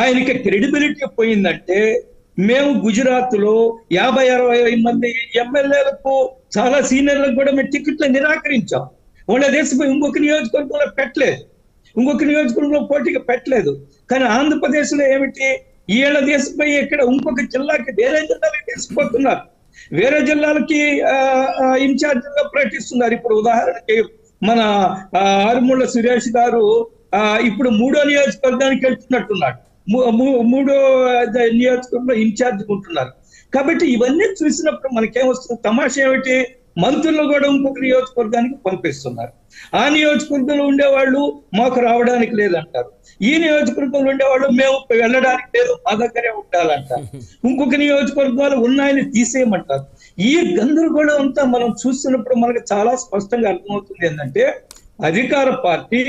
ఆయనకి క్రెడిబిలిటీ పోయిందంటే, మేము గుజరాత్ లో 50-60 మంది ఎమ్మెల్యేలకు చాలా సీనియర్లకు కూడా మేము టికెట్లు నిరాకరించాం. వాళ్ళ దేశం ఇంకొక నియోజకవర్గంలో పెట్టలేదు, ఇంకొక నియోజకవర్గంలో పోటీకి పెట్టలేదు. కానీ ఆంధ్రప్రదేశ్ లో ఏమిటి, ఈళ్ళ దేశంపై ఇక్కడ ఇంకొక జిల్లాకి, వేరే జిల్లాలకు తీసుకుపోతున్నారు, వేరే జిల్లాలకి ఇన్ఛార్జిగా ప్రకటిస్తున్నారు. ఇప్పుడు ఉదాహరణకి మన ఆరుమూళ్ళ సురేష్ గారు ఇప్పుడు 3వ నియోజకవర్గానికి వెళ్తున్నట్టున్నాడు, 3వ నియోజకవర్గంలో ఇన్ఛార్జ్ ఉంటున్నారు. కాబట్టి ఇవన్నీ చూసినప్పుడు మనకేమొస్తుంది, తమాషా ఏమిటి, మంత్రులు కూడా ఇంకొక నియోజకవర్గానికి పంపిస్తున్నారు. ఆ నియోజకవర్గంలో ఉండేవాళ్ళు మాకు రావడానికి లేదంటారు, ఈ నియోజకవర్గంలో ఉండేవాళ్ళు మేము వెళ్ళడానికి లేదు, మా దగ్గరే ఉండాలంటారు, ఇంకొక నియోజకవర్గాలు ఉన్నాయని తీసేయమంటారు. ఈ గందరగోళం అంతా మనం చూస్తున్నప్పుడు మనకు చాలా స్పష్టంగా అర్థమవుతుంది ఏంటంటే అధికార పార్టీ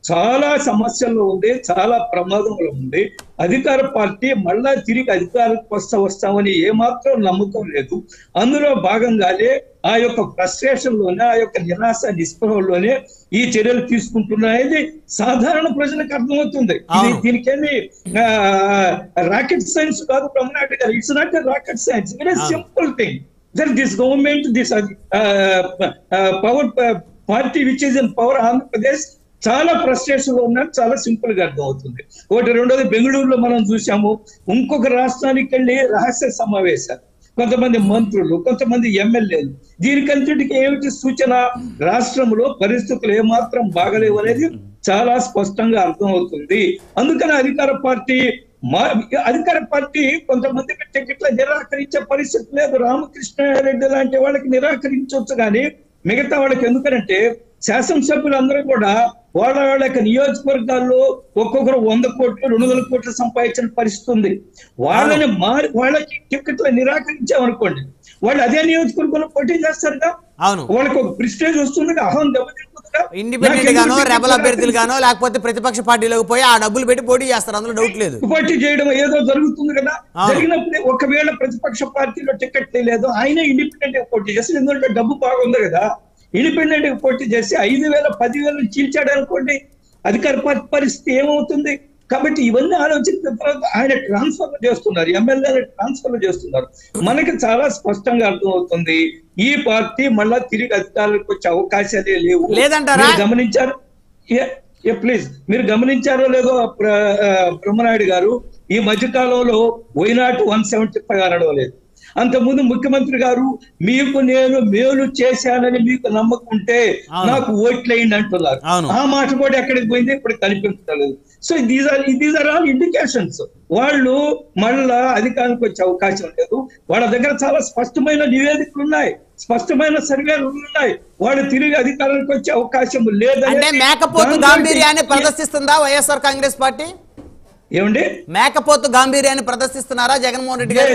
చాలా సమస్యల్లో ఉంది, చాలా ప్రమాదంలో ఉంది. అధికార పార్టీ మళ్ళా తిరిగి అధికారానికి వస్తామని ఏమాత్రం నమ్మకం లేదు. అందులో భాగంగానే ఆ యొక్క ఫ్రస్ట్రేషన్ లోనే, ఆ యొక్క నిరాశ నిస్పృహలోనే ఈ చర్యలు తీసుకుంటున్నాయని సాధారణ ప్రజలకు అర్థమవుతుంది. దీనికేమి రాకెట్ సైన్స్ కాదు బ్రహ్మనాయుడు గారు, it's not a rocket science, it is simple thing that this government, this power party which is in power Andhra Pradesh చాలా ఫ్రస్ట్రేషన్ లో ఉన్నారు, చాలా సింపుల్ గా అర్థం అవుతుంది. ఒకటి. రెండోది, బెంగళూరులో మనం చూసాము, ఇంకొక రాష్ట్రానికి వెళ్ళి రహస్య సమావేశాలు, కొంతమంది మంత్రులు, కొంతమంది ఎమ్మెల్యేలు. దీనికంతటికి ఏమిటి సూచన, రాష్ట్రంలో పరిస్థితులు ఏమాత్రం బాగలేవు అనేది చాలా స్పష్టంగా అర్థం అవుతుంది. అందుకని అధికార పార్టీ కొంతమందికి టికెట్ల నిరాకరించే పరిస్థితి లేదు. రామకృష్ణారెడ్డి లాంటి వాళ్ళకి నిరాకరించవచ్చు కానీ మిగతా వాళ్ళకి ఎందుకనంటే శాసనసభ్యులు అందరూ కూడా వాళ్ళ యొక్క నియోజకవర్గాల్లో ఒక్కొక్కరు 100 కోట్లు 200 కోట్లు సంపాదించిన పరిస్థితి ఉంది. వాళ్ళని వాళ్ళకి టికెట్లు నిరాకరించామనుకోండి, వాళ్ళు అదే నియోజకవర్గంలో పోటీ చేస్తారుగా, వాళ్ళకి ఒక ప్రిస్టేజ్ వస్తుంది, అహం దెబ్బతింటుందిగా. ఇండిపెండెంట్ గానో రెబల్ అభ్యర్థులు గానో లేకపోతే ప్రతిపక్ష పార్టీలోకి పోయి ఆ డబ్బులు పెట్టి పోటీ చేస్తారు, అందులో డౌట్ లేదు. పోటీ చేయడం ఏదో జరుగుతుంది కదా. జరిగినప్పుడు ఒకవేళ ప్రతిపక్ష పార్టీలో టికెట్ లేదు, ఆయనే ఇండిపెండెంట్ గా పోటీ చేస్తారు, ఎందుకంటే డబ్బు బాగుంది కదా. ఇండిపెండెంట్ గా పోటీ చేసి 5,000 10,000 చీల్చాడు అనుకోండి, అధికార పార్టీ పరిస్థితి ఏమవుతుంది? కాబట్టి ఇవన్నీ ఆలోచించిన తర్వాత ఆయన ట్రాన్స్ఫర్లు చేస్తున్నారు, ఎమ్మెల్యేలు ట్రాన్స్ఫర్లు చేస్తున్నారు. మనకి చాలా స్పష్టంగా అర్థమవుతుంది ఈ పార్టీ మళ్ళా తిరిగి అధికారులకు వచ్చే అవకాశాలే లేవు. గమనించారు ప్లీజ్, మీరు గమనించారో లేదో బ్రహ్మనాయుడు గారు, ఈ మధ్యకాలంలో వైనాట్ 175 అనడం లేదు. అంతకుముందు ముఖ్యమంత్రి గారు మీకు నేను మేలు చేశానని మీకు నమ్మకం ఉంటే నాకు ఓట్లేయండి అంటున్నారు. ఆ మాట కూడా ఎక్కడికి పోయింది ఇప్పుడు కనిపించలేదు. So these are all indications. వాళ్ళు మళ్ళా అధికారానికి వచ్చే అవకాశం లేదు. వాళ్ళ దగ్గర చాలా స్పష్టమైన నివేదికలు ఉన్నాయి, స్పష్టమైన సర్వేలు ఉన్నాయి. వాళ్ళు తిరిగి అధికారానికి వచ్చే అవకాశం లేదంటే మేకపోతు గాంభీర్యాన్ని ప్రదర్శిస్తుందా వైఎస్ఆర్ కాంగ్రెస్ పార్టీ? ఏమండి, మేకపోతు గాంభీర్యాన్ని ప్రదర్శిస్తున్నారా జగన్మోహన్ రెడ్డి గారు?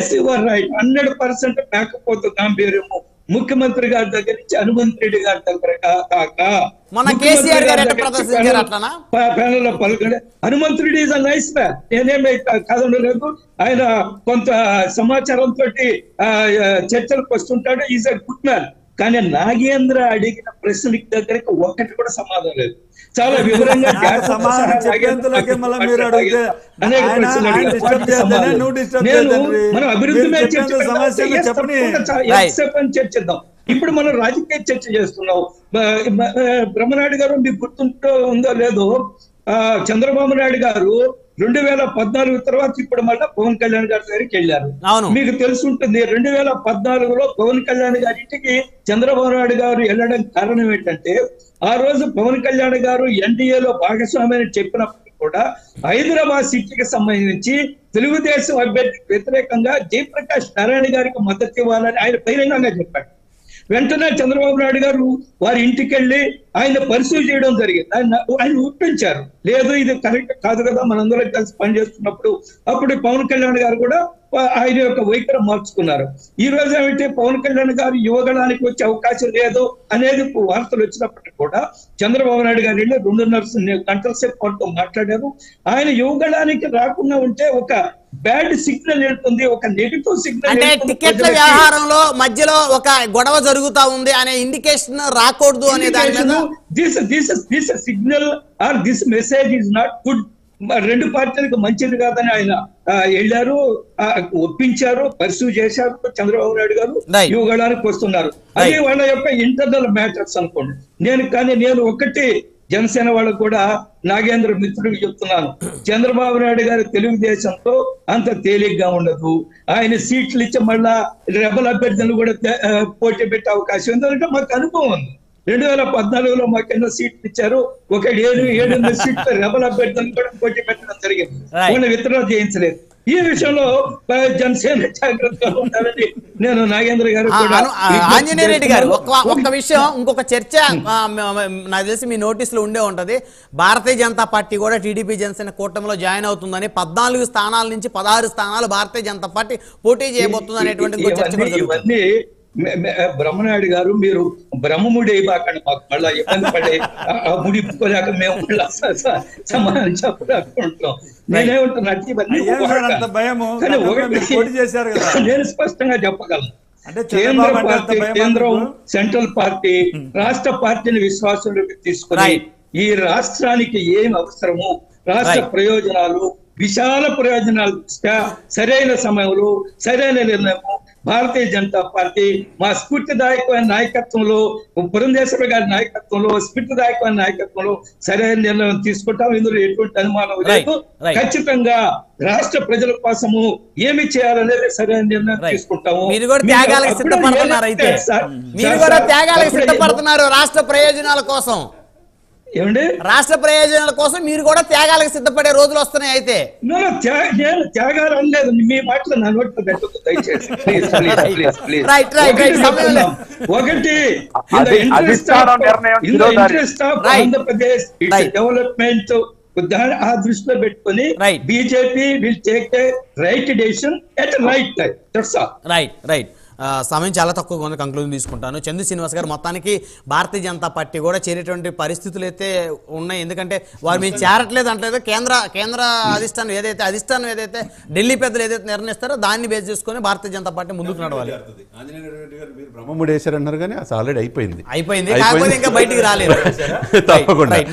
100% మేకపోతు గాంభీర్యము ముఖ్యమంత్రి గారి దగ్గర నుంచి హనుమంతరెడ్డి గారి దగ్గర కాక మన కేసీఆర్ గారు ఎట్లా ప్రదర్శించారు అట్లనా? ప్యానెల్ లో పాల్గొనే Hanumantha Reddy is a nice man, నేనేమి కాదనలేదు. ఆయన కొంత సమాచారంతో చర్చలకు వస్తుంటాడు, ఈజ్ అ గుడ్ మ్యాన్. కానీ నాగేంద్ర అడిగిన ప్రశ్నకి దగ్గరికి ఒక్కటి కూడా సమాధానం లేదు. చాలా వివరంగా మనం అభివృద్ధి మీద చర్చిద్దాం. ఇప్పుడు మనం రాజకీయ చర్చ చేస్తున్నాం. బ్రహ్మనాయుడు గారు మీకు గుర్తుంటో ఉందో లేదో, చంద్రబాబు నాయుడు గారు 2014 తర్వాత ఇప్పుడు మళ్ళీ పవన్ కళ్యాణ్ గారి దగ్గరికి వెళ్ళారు. మీకు తెలుసుంటుంది 2014లో పవన్ కళ్యాణ్ గారి ఇంటికి చంద్రబాబు నాయుడు గారు వెళ్ళడం కారణం ఏంటంటే, ఆ రోజు పవన్ కళ్యాణ్ గారు ఎన్డీఏలో భాగస్వామి అని చెప్పినప్పటికీ కూడా హైదరాబాద్ సిటీకి సంబంధించి తెలుగుదేశం అభ్యర్థికి వ్యతిరేకంగా జయప్రకాష్ నారాయణ గారికి మద్దతు ఇవ్వాలని ఆయన బహిరంగంగా చెప్పాడు. వెంటనే చంద్రబాబు నాయుడు గారు వారి ఇంటికి వెళ్ళి ఆయన పరిశీలి చేయడం జరిగింది. ఆయన ఒప్పించారు. లేదు ఇది కరెక్ట్ కాదు కదా, మనందరం కలిసి పనిచేస్తున్నప్పుడు. అప్పుడు పవన్ కళ్యాణ్ గారు కూడా ఆయన యొక్క వైఖరి మార్చుకున్నారు. ఈ రోజు ఏమిటి, పవన్ కళ్యాణ్ గారు యువగణానికి వచ్చే అవకాశం లేదు అనేది వార్తలు వచ్చినప్పటికీ కూడా చంద్రబాబు నాయుడు గారు 2.5 గంటల సేపు వాళ్ళతో మాట్లాడారు. ఆయన యువగణానికి రాకుండా ఉంటే ఒక బ్యాడ్ సిగ్నల్ వెళ్తుంది, ఒక నెగిటివ్ సిగ్నల్. అంటే టికెట్ల వ్యవహారంలో మధ్యలో ఒక గొడవ జరుగుతా ఉంది అనే ఇండికేషన్ రాకూడదు అనే దాని మీద this signal are this message is not good. 2 పార్టీలకు మంచిది కాదని ఆయన వెళ్ళారు, ఒప్పించారు, పర్సూ చేశారు. చంద్రబాబు నాయుడు గారు యువగణానికి వస్తున్నారు. అది వాళ్ళ యొక్క ఇంటర్నల్ మ్యాటర్స్ అనుకోండి. నేను ఒకటి జనసేన వాళ్ళకు కూడా నాగేంద్ర మిత్రుడికి చెప్తున్నాను, చంద్రబాబు నాయుడు గారు తెలుగుదేశంతో అంత తేలిగ్గా ఉండదు. ఆయన సీట్లు ఇచ్చి మళ్ళా రెబల్ అభ్యర్థులు కూడా పోటీ పెట్టే అవకాశం, ఎందుకంటే మాకు అనుభవం ఉంది. 2014లో మాకు ఎన్నో సీట్లు ఇచ్చారు, ఒక 7 సీట్లు రెబల్ అభ్యర్థులను కూడా పోటీ పెట్టడం జరిగింది. వాళ్ళని విత్డ్రా చేయించలేదు. ఈ విషయంలో జనసేన జాగ్రత్తగా ఉండాలని నేను నాగేంద్ర గారు ఆంజనేయ రెడ్డి గారు ఒక విషయం, ఇంకొక చర్చ నాకు తెలిసి మీ నోటీసులో ఉండే ఉంటది. భారతీయ జనతా పార్టీ కూడా టీడీపీ జనసేన కూటమిలో జాయిన్ అవుతుందని, 14 స్థానాల నుంచి 16 స్థానాలు భారతీయ జనతా పార్టీ పోటీ చేయబోతుంది అనేటువంటి చర్చ. బ్రహ్మనాయుడు గారు మీరు బ్రహ్మముడి అయిపోకండి, మాకు మళ్ళా ఇబ్బంది పడే ముడిపుకోలేక మేము సమాధానం చెప్పలేకుంటున్నాం. నేనేమంటున్నట్టు ఇవన్నీ నేను స్పష్టంగా చెప్పగలను. కేంద్రం సెంట్రల్ పార్టీ రాష్ట్ర పార్టీని విశ్వాసంలోకి తీసుకుని ఈ రాష్ట్రానికి ఏం అవసరమో రాష్ట్ర ప్రయోజనాలు, విశాల ప్రయోజనాల దృష్ట్యా సరైన సమయంలో సరైన నిర్ణయం భారతీయ జనతా పార్టీ మా స్ఫూర్తిదాయకమైన నాయకత్వంలో, పురంధేశ్వర గారి నాయకత్వంలో, స్ఫూర్తిదాయకమైన నాయకత్వంలో సరైన నిర్ణయం తీసుకుంటాం. ఇందులో ఎటువంటి అనుమానం లేదు. ఖచ్చితంగా రాష్ట్ర ప్రజల కోసము ఏమి చేయాలనేది సరైన నిర్ణయం తీసుకుంటాము. మీరు కూడా త్యాగాలకు సిద్ధపడుతున్నారు, అయితే మీరు కూడా త్యాగాలకు సిద్ధపడుతున్నారు రాష్ట్ర ప్రయోజనాల కోసం. ఏమండి, రాష్ట్ర ప్రయోజనాల కోసం మీరు కూడా త్యాగాలకు సిద్ధపడే రోజులు వస్తున్నాయి. అయితే నేను త్యాగాలు అనలేదు, మీ మాటలు నా నోట్లో పెట్టదు దయచేసి. ఒకటి ఇంట్రెస్ట్ ఆఫ్ ఆంధ్రప్రదేశ్ డెవలప్మెంట్ ఆ దృష్టిలో పెట్టుకుని BJP will take a right decision at right time. That's all. Right. సమయం చాలా తక్కువగా ఉంది, కంక్లూజన్ తీసుకుంటాను. చందు శ్రీనివాస్ గారు, మొత్తానికి భారతీయ జనతా పార్టీ కూడా చేరేటువంటి పరిస్థితులు అయితే ఉన్నాయి. ఎందుకంటే వారు మీరు చేరట్లేదు అంటలేదు. కేంద్ర అధిష్టానం ఏదైతే ఢిల్లీ పెద్దలు ఏదైతే నిర్ణయిస్తారో దాన్ని బేస్ చేసుకుని భారతీయ జనతా పార్టీ ముందుకు నడవాలి. బ్రహ్మముడి వేశారన్నారు కానీ అసలు ఆల్రెడీ అయిపోయింది, కాకపోతే ఇంకా బయటికి రాలేదు.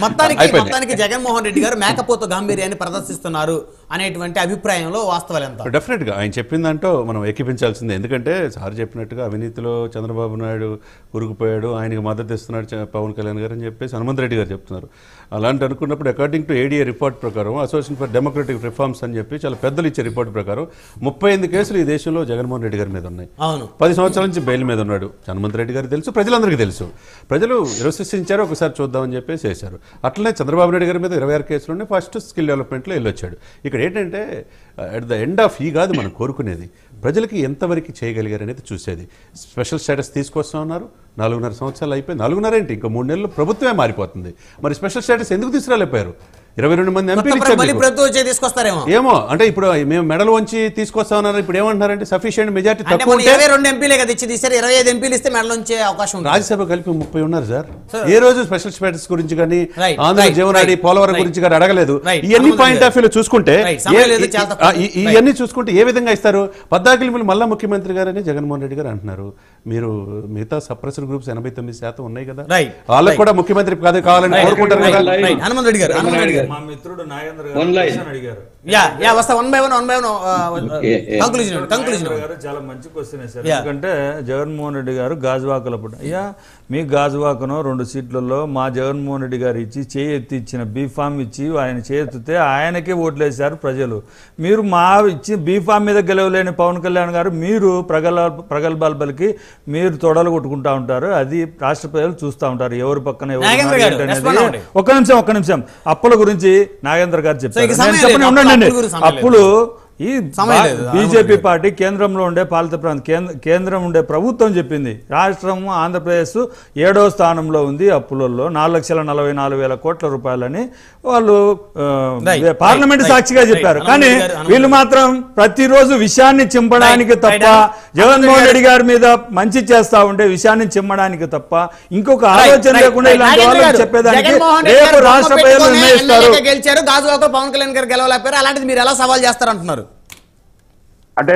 మొత్తానికి జగన్మోహన్ రెడ్డి గారు మేకపోతు గాంభీర్యాన్ని ప్రదర్శిస్తున్నారు అనేటువంటి అభిప్రాయంలో వాస్తవాలు ఎంత? డెఫినెట్ గా ఆయన చెప్పిందంటూ మనం ఎక్కిపించాల్సిందే. ఎందుకంటే సార్ చెప్పినట్టుగా అవినీతిలో చంద్రబాబు నాయుడు ఉరుకుపోయాడు, ఆయనకి మద్దతు ఇస్తున్నాడు పవన్ కళ్యాణ్ గారు అని చెప్పేసి హనుమంత్ రెడ్డి గారు చెప్తున్నారు. అలాంటి అనుకున్నప్పుడు అకార్డింగ్ టు ఏడీఏ రిపోర్ట్ ప్రకారం, అసోసియేషన్ ఫర్ డెమోక్రటిక్ రిఫార్మ్స్ అని చెప్పి చాలా పెద్దలు ఇచ్చే రిపోర్ట్ ప్రకారం 38 కేసులు ఈ దేశంలో జగన్మోహన్ రెడ్డి గారి మీద ఉన్నాయి. 10 సంవత్సరాల నుంచి బెయిల్ మీద ఉన్నాడు. హనుమంత్ రెడ్డి గారికి తెలుసు, ప్రజలందరికీ తెలుసు. ప్రజలు విశ్వసించారు, ఒకసారి చూద్దామని చెప్పేసి చేశారు. అట్లనే చంద్రబాబు నాయుడు గారి మీద 26 కేసులు ఉన్నాయి. ఫస్ట్ స్కిల్ డెవలప్మెంట్లో వెళ్ళొచ్చాడు. ఇక్కడ ఏంటంటే అట్ ద ఎండ్ ఆఫ్ ఈ కాదు మనం కోరుకునేది, ప్రజలకి ఎంతవరకు చేయగలిగారు అనేది చూసేది. స్పెషల్ స్టేటస్ తీసుకొస్తా ఉన్నారు, 4.5 సంవత్సరాలు అయిపోయి, 4.5 ఏంటి, ఇంకో 3 నెలలు ప్రభుత్వమే మారిపోతుంది. మరి స్పెషల్ స్టేటస్ ఎందుకు తీసుకురాలేకపోయారు? 22 మంది ఎంపీలు ఏమో అంటే ఇప్పుడు మేము మెడల్ వంచి తీసుకొస్తా ఉన్నారు. ఇప్పుడు ఏమంటున్నారంటే సఫిషియెంట్ మెజారిటీ తక్కువ ఉంటే 22 ఎంపీలే కదా ఇచ్చి తీశారు, 25 ఎంపీలు ఇస్తే మెడల్ వంచే అవకాశం ఉంది. రాజ్యసభ కలిపి 30 ఉన్నారు సార్. ఏ రోజు స్పెషల్ స్టేటస్ గురించి కానీ ఆంధ్ర జీవనాడి పోలవరం గురించి కానీ అడగలేదు. ఇవన్నీ పాయింట్ ఆఫ్ వ్యూ చూసుకుంటే ఇవన్నీ చూసుకుంటే ఏ విధంగా ఇస్తారు? 14 మళ్ళా ముఖ్యమంత్రి గారని జగన్మోహన్ రెడ్డి గారు అంటున్నారు. మీరు మిగతా సప్రెసర్ గ్రూప్స్ 89% ఉన్నాయి కదా, వాళ్ళకి కూడా ముఖ్యమంత్రి పదవి కావాలని కోరుకుంటారు కదా. హనుమంత్ రెడ్డి గారు గారు. మా మిత్రుడు నాగేంద్ర One line. గారు అడిగారు. యా వస్తా వన్ బై వన్ కంక్లూజన్ గారు చాలా మంచి క్వశ్చన్ వేశారు. ఎందుకంటే జగన్మోహన్ రెడ్డి గారు గాజువాకలో అయ్యా మీ గాజువాకను 2 సీట్లలో మా జగన్మోహన్ రెడ్డి గారు ఇచ్చి చేతి ఇచ్చిన బీఫామ్ ఇచ్చి ఆయన చేతితే ఆయనకే ఓట్లేశారు ప్రజలు. మీరు మా ఇచ్చి బీఫామ్ మీద గెలవలేని పవన్ కళ్యాణ్ గారు మీరు ప్రగల్భాలకి మీరు తొడలు కొట్టుకుంటా ఉంటారు. అది రాష్ట్ర ప్రజలు చూస్తూ ఉంటారు ఎవరి పక్కన ఎవరు అనేది. ఒక్క నిమిషం అప్పుల గురించి నాగేంద్ర గారు చెప్పారు. అప్పులు ఈ బీజేపీ పార్టీ కేంద్రంలో ఉండే పాలిత ప్రాంతం కేంద్రం ఉండే ప్రభుత్వం చెప్పింది రాష్ట్రం ఆంధ్రప్రదేశ్ 7వ స్థానంలో ఉంది అప్పులలో 4,44,000 కోట్ల రూపాయలని వాళ్ళు పార్లమెంట్ సాక్షిగా చెప్పారు. కానీ వీళ్ళు మాత్రం ప్రతిరోజు విషయాన్ని చింపడానికి తప్ప జగన్మోహన్ రెడ్డి గారి మీద మంచి చేస్తా ఉంటే విషయాన్ని చింపడానికి తప్ప ఇంకొక ఆలోచన లేకుండా ఇలాంటి వాళ్ళు చెప్పేదానికి రేపు రాష్ట్ర ప్రజలు నిర్ణయిస్తారు. గెలిచారు గాజువాకలో పవన్ కళ్యాణ్ గారు గెలవలేకపోయారు. అలాంటిది మీరు ఎలా సవాల్ చేస్తారంటున్నారు? అంటే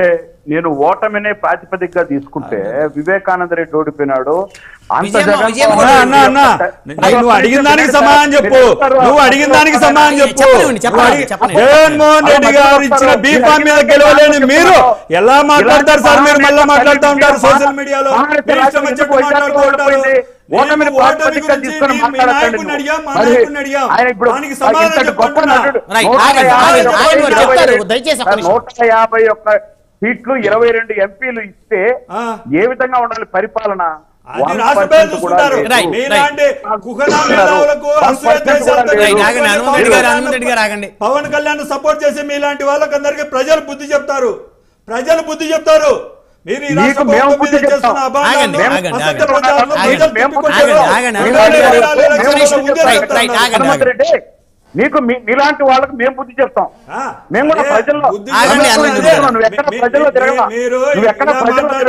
నేను ఓటమినే ప్రాతిపదికగా తీసుకుంటే వివేకానంద రెడ్డి ఓడిపోయినాడు. అంత నువ్వు అడిగిన దానికి సమాధానం చెప్పు. జగన్మోహన్ రెడ్డి గారు ఇచ్చిన బీఫామ్ మీద గెలవలేని మీరు ఎలా మాట్లాడతారు సార్? మీరు మళ్ళీ మాట్లాడుతూ ఉంటారు సోషల్ మీడియాలో. ఓటమిని ప్రాతిపదికగా తీసుకొని మాట్లాడతాడు. 151 సీట్లు 22 ఎంపీలు ఇస్తే ఏ విధంగా ఉండాలి పరిపాలన? పవన్ కళ్యాణ్ సపోర్ట్ చేసి మీలాంటి వాళ్ళకి అందరికి ప్రజలు బుద్ధి చెప్తారు. నీకు నీలాంటి వాళ్ళకి మేము బుద్ధి చెప్తాం. మేము కూడా ప్రజల్లో నువ్వు ఎక్కడ ప్రజల్లో తిరగలా, నువ్వు ఎక్కడ ప్రజల్లో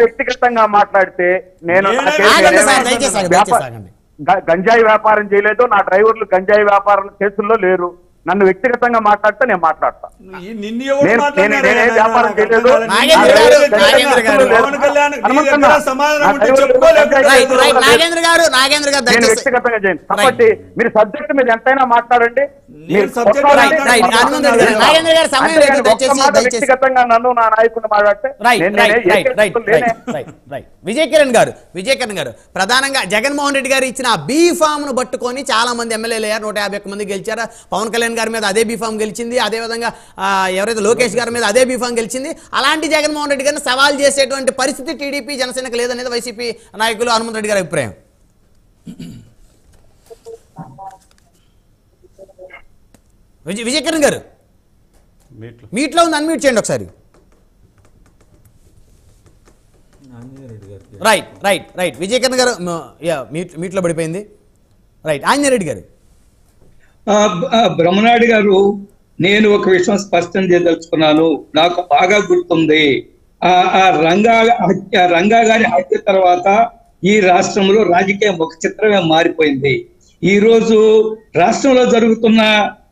వ్యక్తిగతంగా మాట్లాడితే నేను గంజాయి వ్యాపారం చేయలేదు, నా డ్రైవర్లు గంజాయి వ్యాపారం కేసుల్లో లేరు. నన్ను వ్యక్తిగతంగా మాట్లాడితే నేను మాట్లాడతా. నేనే వ్యాపారం చేయలేదు. నేను వ్యక్తిగతంగా చేయను. కాబట్టి మీరు సబ్జెక్ట్ మీద ఎంతైనా మాట్లాడండి. వ్యక్తిగతంగా నన్ను నా నాయకుడిని మాట్లాడితే విజయ్ కిరణ్ గారు ప్రధానంగా జగన్మోహన్ రెడ్డి గారు ఇచ్చిన బీ ఫామ్ ను పట్టుకొని చాలా మంది ఎమ్మెల్యేలు అయ్యారు. 151 మంది గెలిచారు. పవన్ కళ్యాణ్ గారి మీద అదే బీఫామ్ గెలిచింది. అదేవిధంగా ఎవరైతే లోకేష్ గారి మీద అదే బీఫామ్ గెలిచింది. అలాంటి జగన్మోహన్ రెడ్డి గారిని సవాల్ చేసేటువంటి పరిస్థితి టీడీపీ జనసేనకు లేదనేది వైసీపీ నాయకులు హనుమంత్ రెడ్డి గారి అభిప్రాయం. విజయ్ కిరణ్ గారు మీట్లో ఉంది, అన్మ్యూట్ చేయండి ఒకసారి. రైట్ విజయ్ కిరణ్ గారు మీట్లో పడిపోయింది. రైట్ ఆంజనేయ రెడ్డి గారు. బ్రహ్మనాయుడు గారు, నేను ఒక విషయం స్పష్టం చేయదలుచుకున్నాను. నాకు బాగా గుర్తుంది, రంగా గారి హత్య తర్వాత ఈ రాష్ట్రంలో రాజకీయ ముఖ చిత్రమే మారిపోయింది. ఈ రోజు రాష్ట్రంలో జరుగుతున్న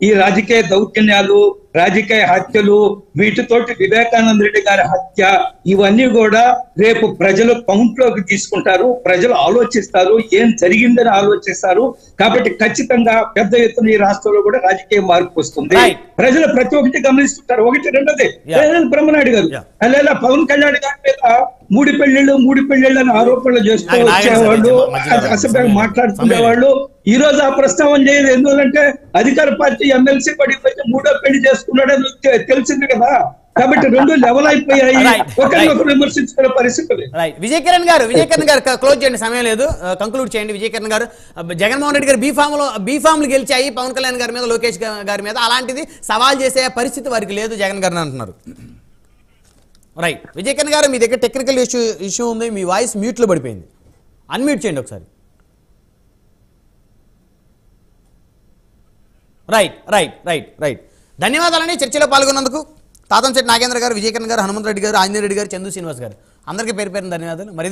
ఈ రాజకీయ దౌర్జన్యాలు, రాజకీయ హత్యలు, వీటితోటి వివేకానంద రెడ్డి గారి హత్య, ఇవన్నీ కూడా రేపు ప్రజలు కౌంట్ లోకి తీసుకుంటారు. ప్రజలు ఆలోచిస్తారు, ఏం జరిగిందని ఆలోచిస్తారు. కాబట్టి ఖచ్చితంగా పెద్ద ఎత్తున ఈ రాష్ట్రంలో కూడా రాజకీయ మార్పు వస్తుంది. ప్రజలు ప్రతి ఒక్కటి గమనిస్తుంటారు. ఒకటి రెండోది బ్రహ్మనాయుడు గారు అలా పవన్ కళ్యాణ్ గారి మీద మూడు పెళ్లిళ్ళు అని ఆరోపణలు చేస్తూ వచ్చేవాళ్ళు, అసభ్యంగా మాట్లాడుకునేవాళ్ళు. ఈ రోజు ఆ ప్రస్తావన చేయలేదు. ఎందుకంటే అధికార పార్టీ ఎమ్మెల్సీ పడిపోయి 3వ పెళ్లి చేసుకున్నాడని తెలిసింది కదా. కాబట్టి 2 లెవెల్ అయిపోయాయి, ఒకరినొకరు విమర్శించుకునే పరిస్థితులు. విజయ్ కిరణ్ గారు క్లోజ్ చేయండి, సమయం లేదు, కంక్లూడ్ చేయండి. విజయ్ కిరణ్ గారు, జగన్మోహన్ రెడ్డి గారు బీఫామ్లు గెలిచాయి పవన్ కళ్యాణ్ గారి మీద, లోకేష్ గారి మీద. అలాంటిది సవాల్ చేసే పరిస్థితి వారికి లేదు జగన్ గారిని అంటున్నారు. రైట్ విజయ్ కిరణ్ గారు, మీ దగ్గర టెక్నికల్ ఇష్యూ ఉంది, మీ వాయిస్ మ్యూట్లో పడిపోయింది, అన్మ్యూట్ చేయండి ఒకసారి. రైట్ ధన్యవాదాలండి చర్చలో పాల్గొన్నందుకు. తాతంశెట్టి నాగేంద్ర గారు, విజయ్ కిరణ్ గారు, హనుమంత్ రెడ్డి గారు, ఆంజనేయ రెడ్డి గారు, చందు శ్రీనివాస్ గారు, అందరికీ పేరు ధన్యవాదాలు. మరి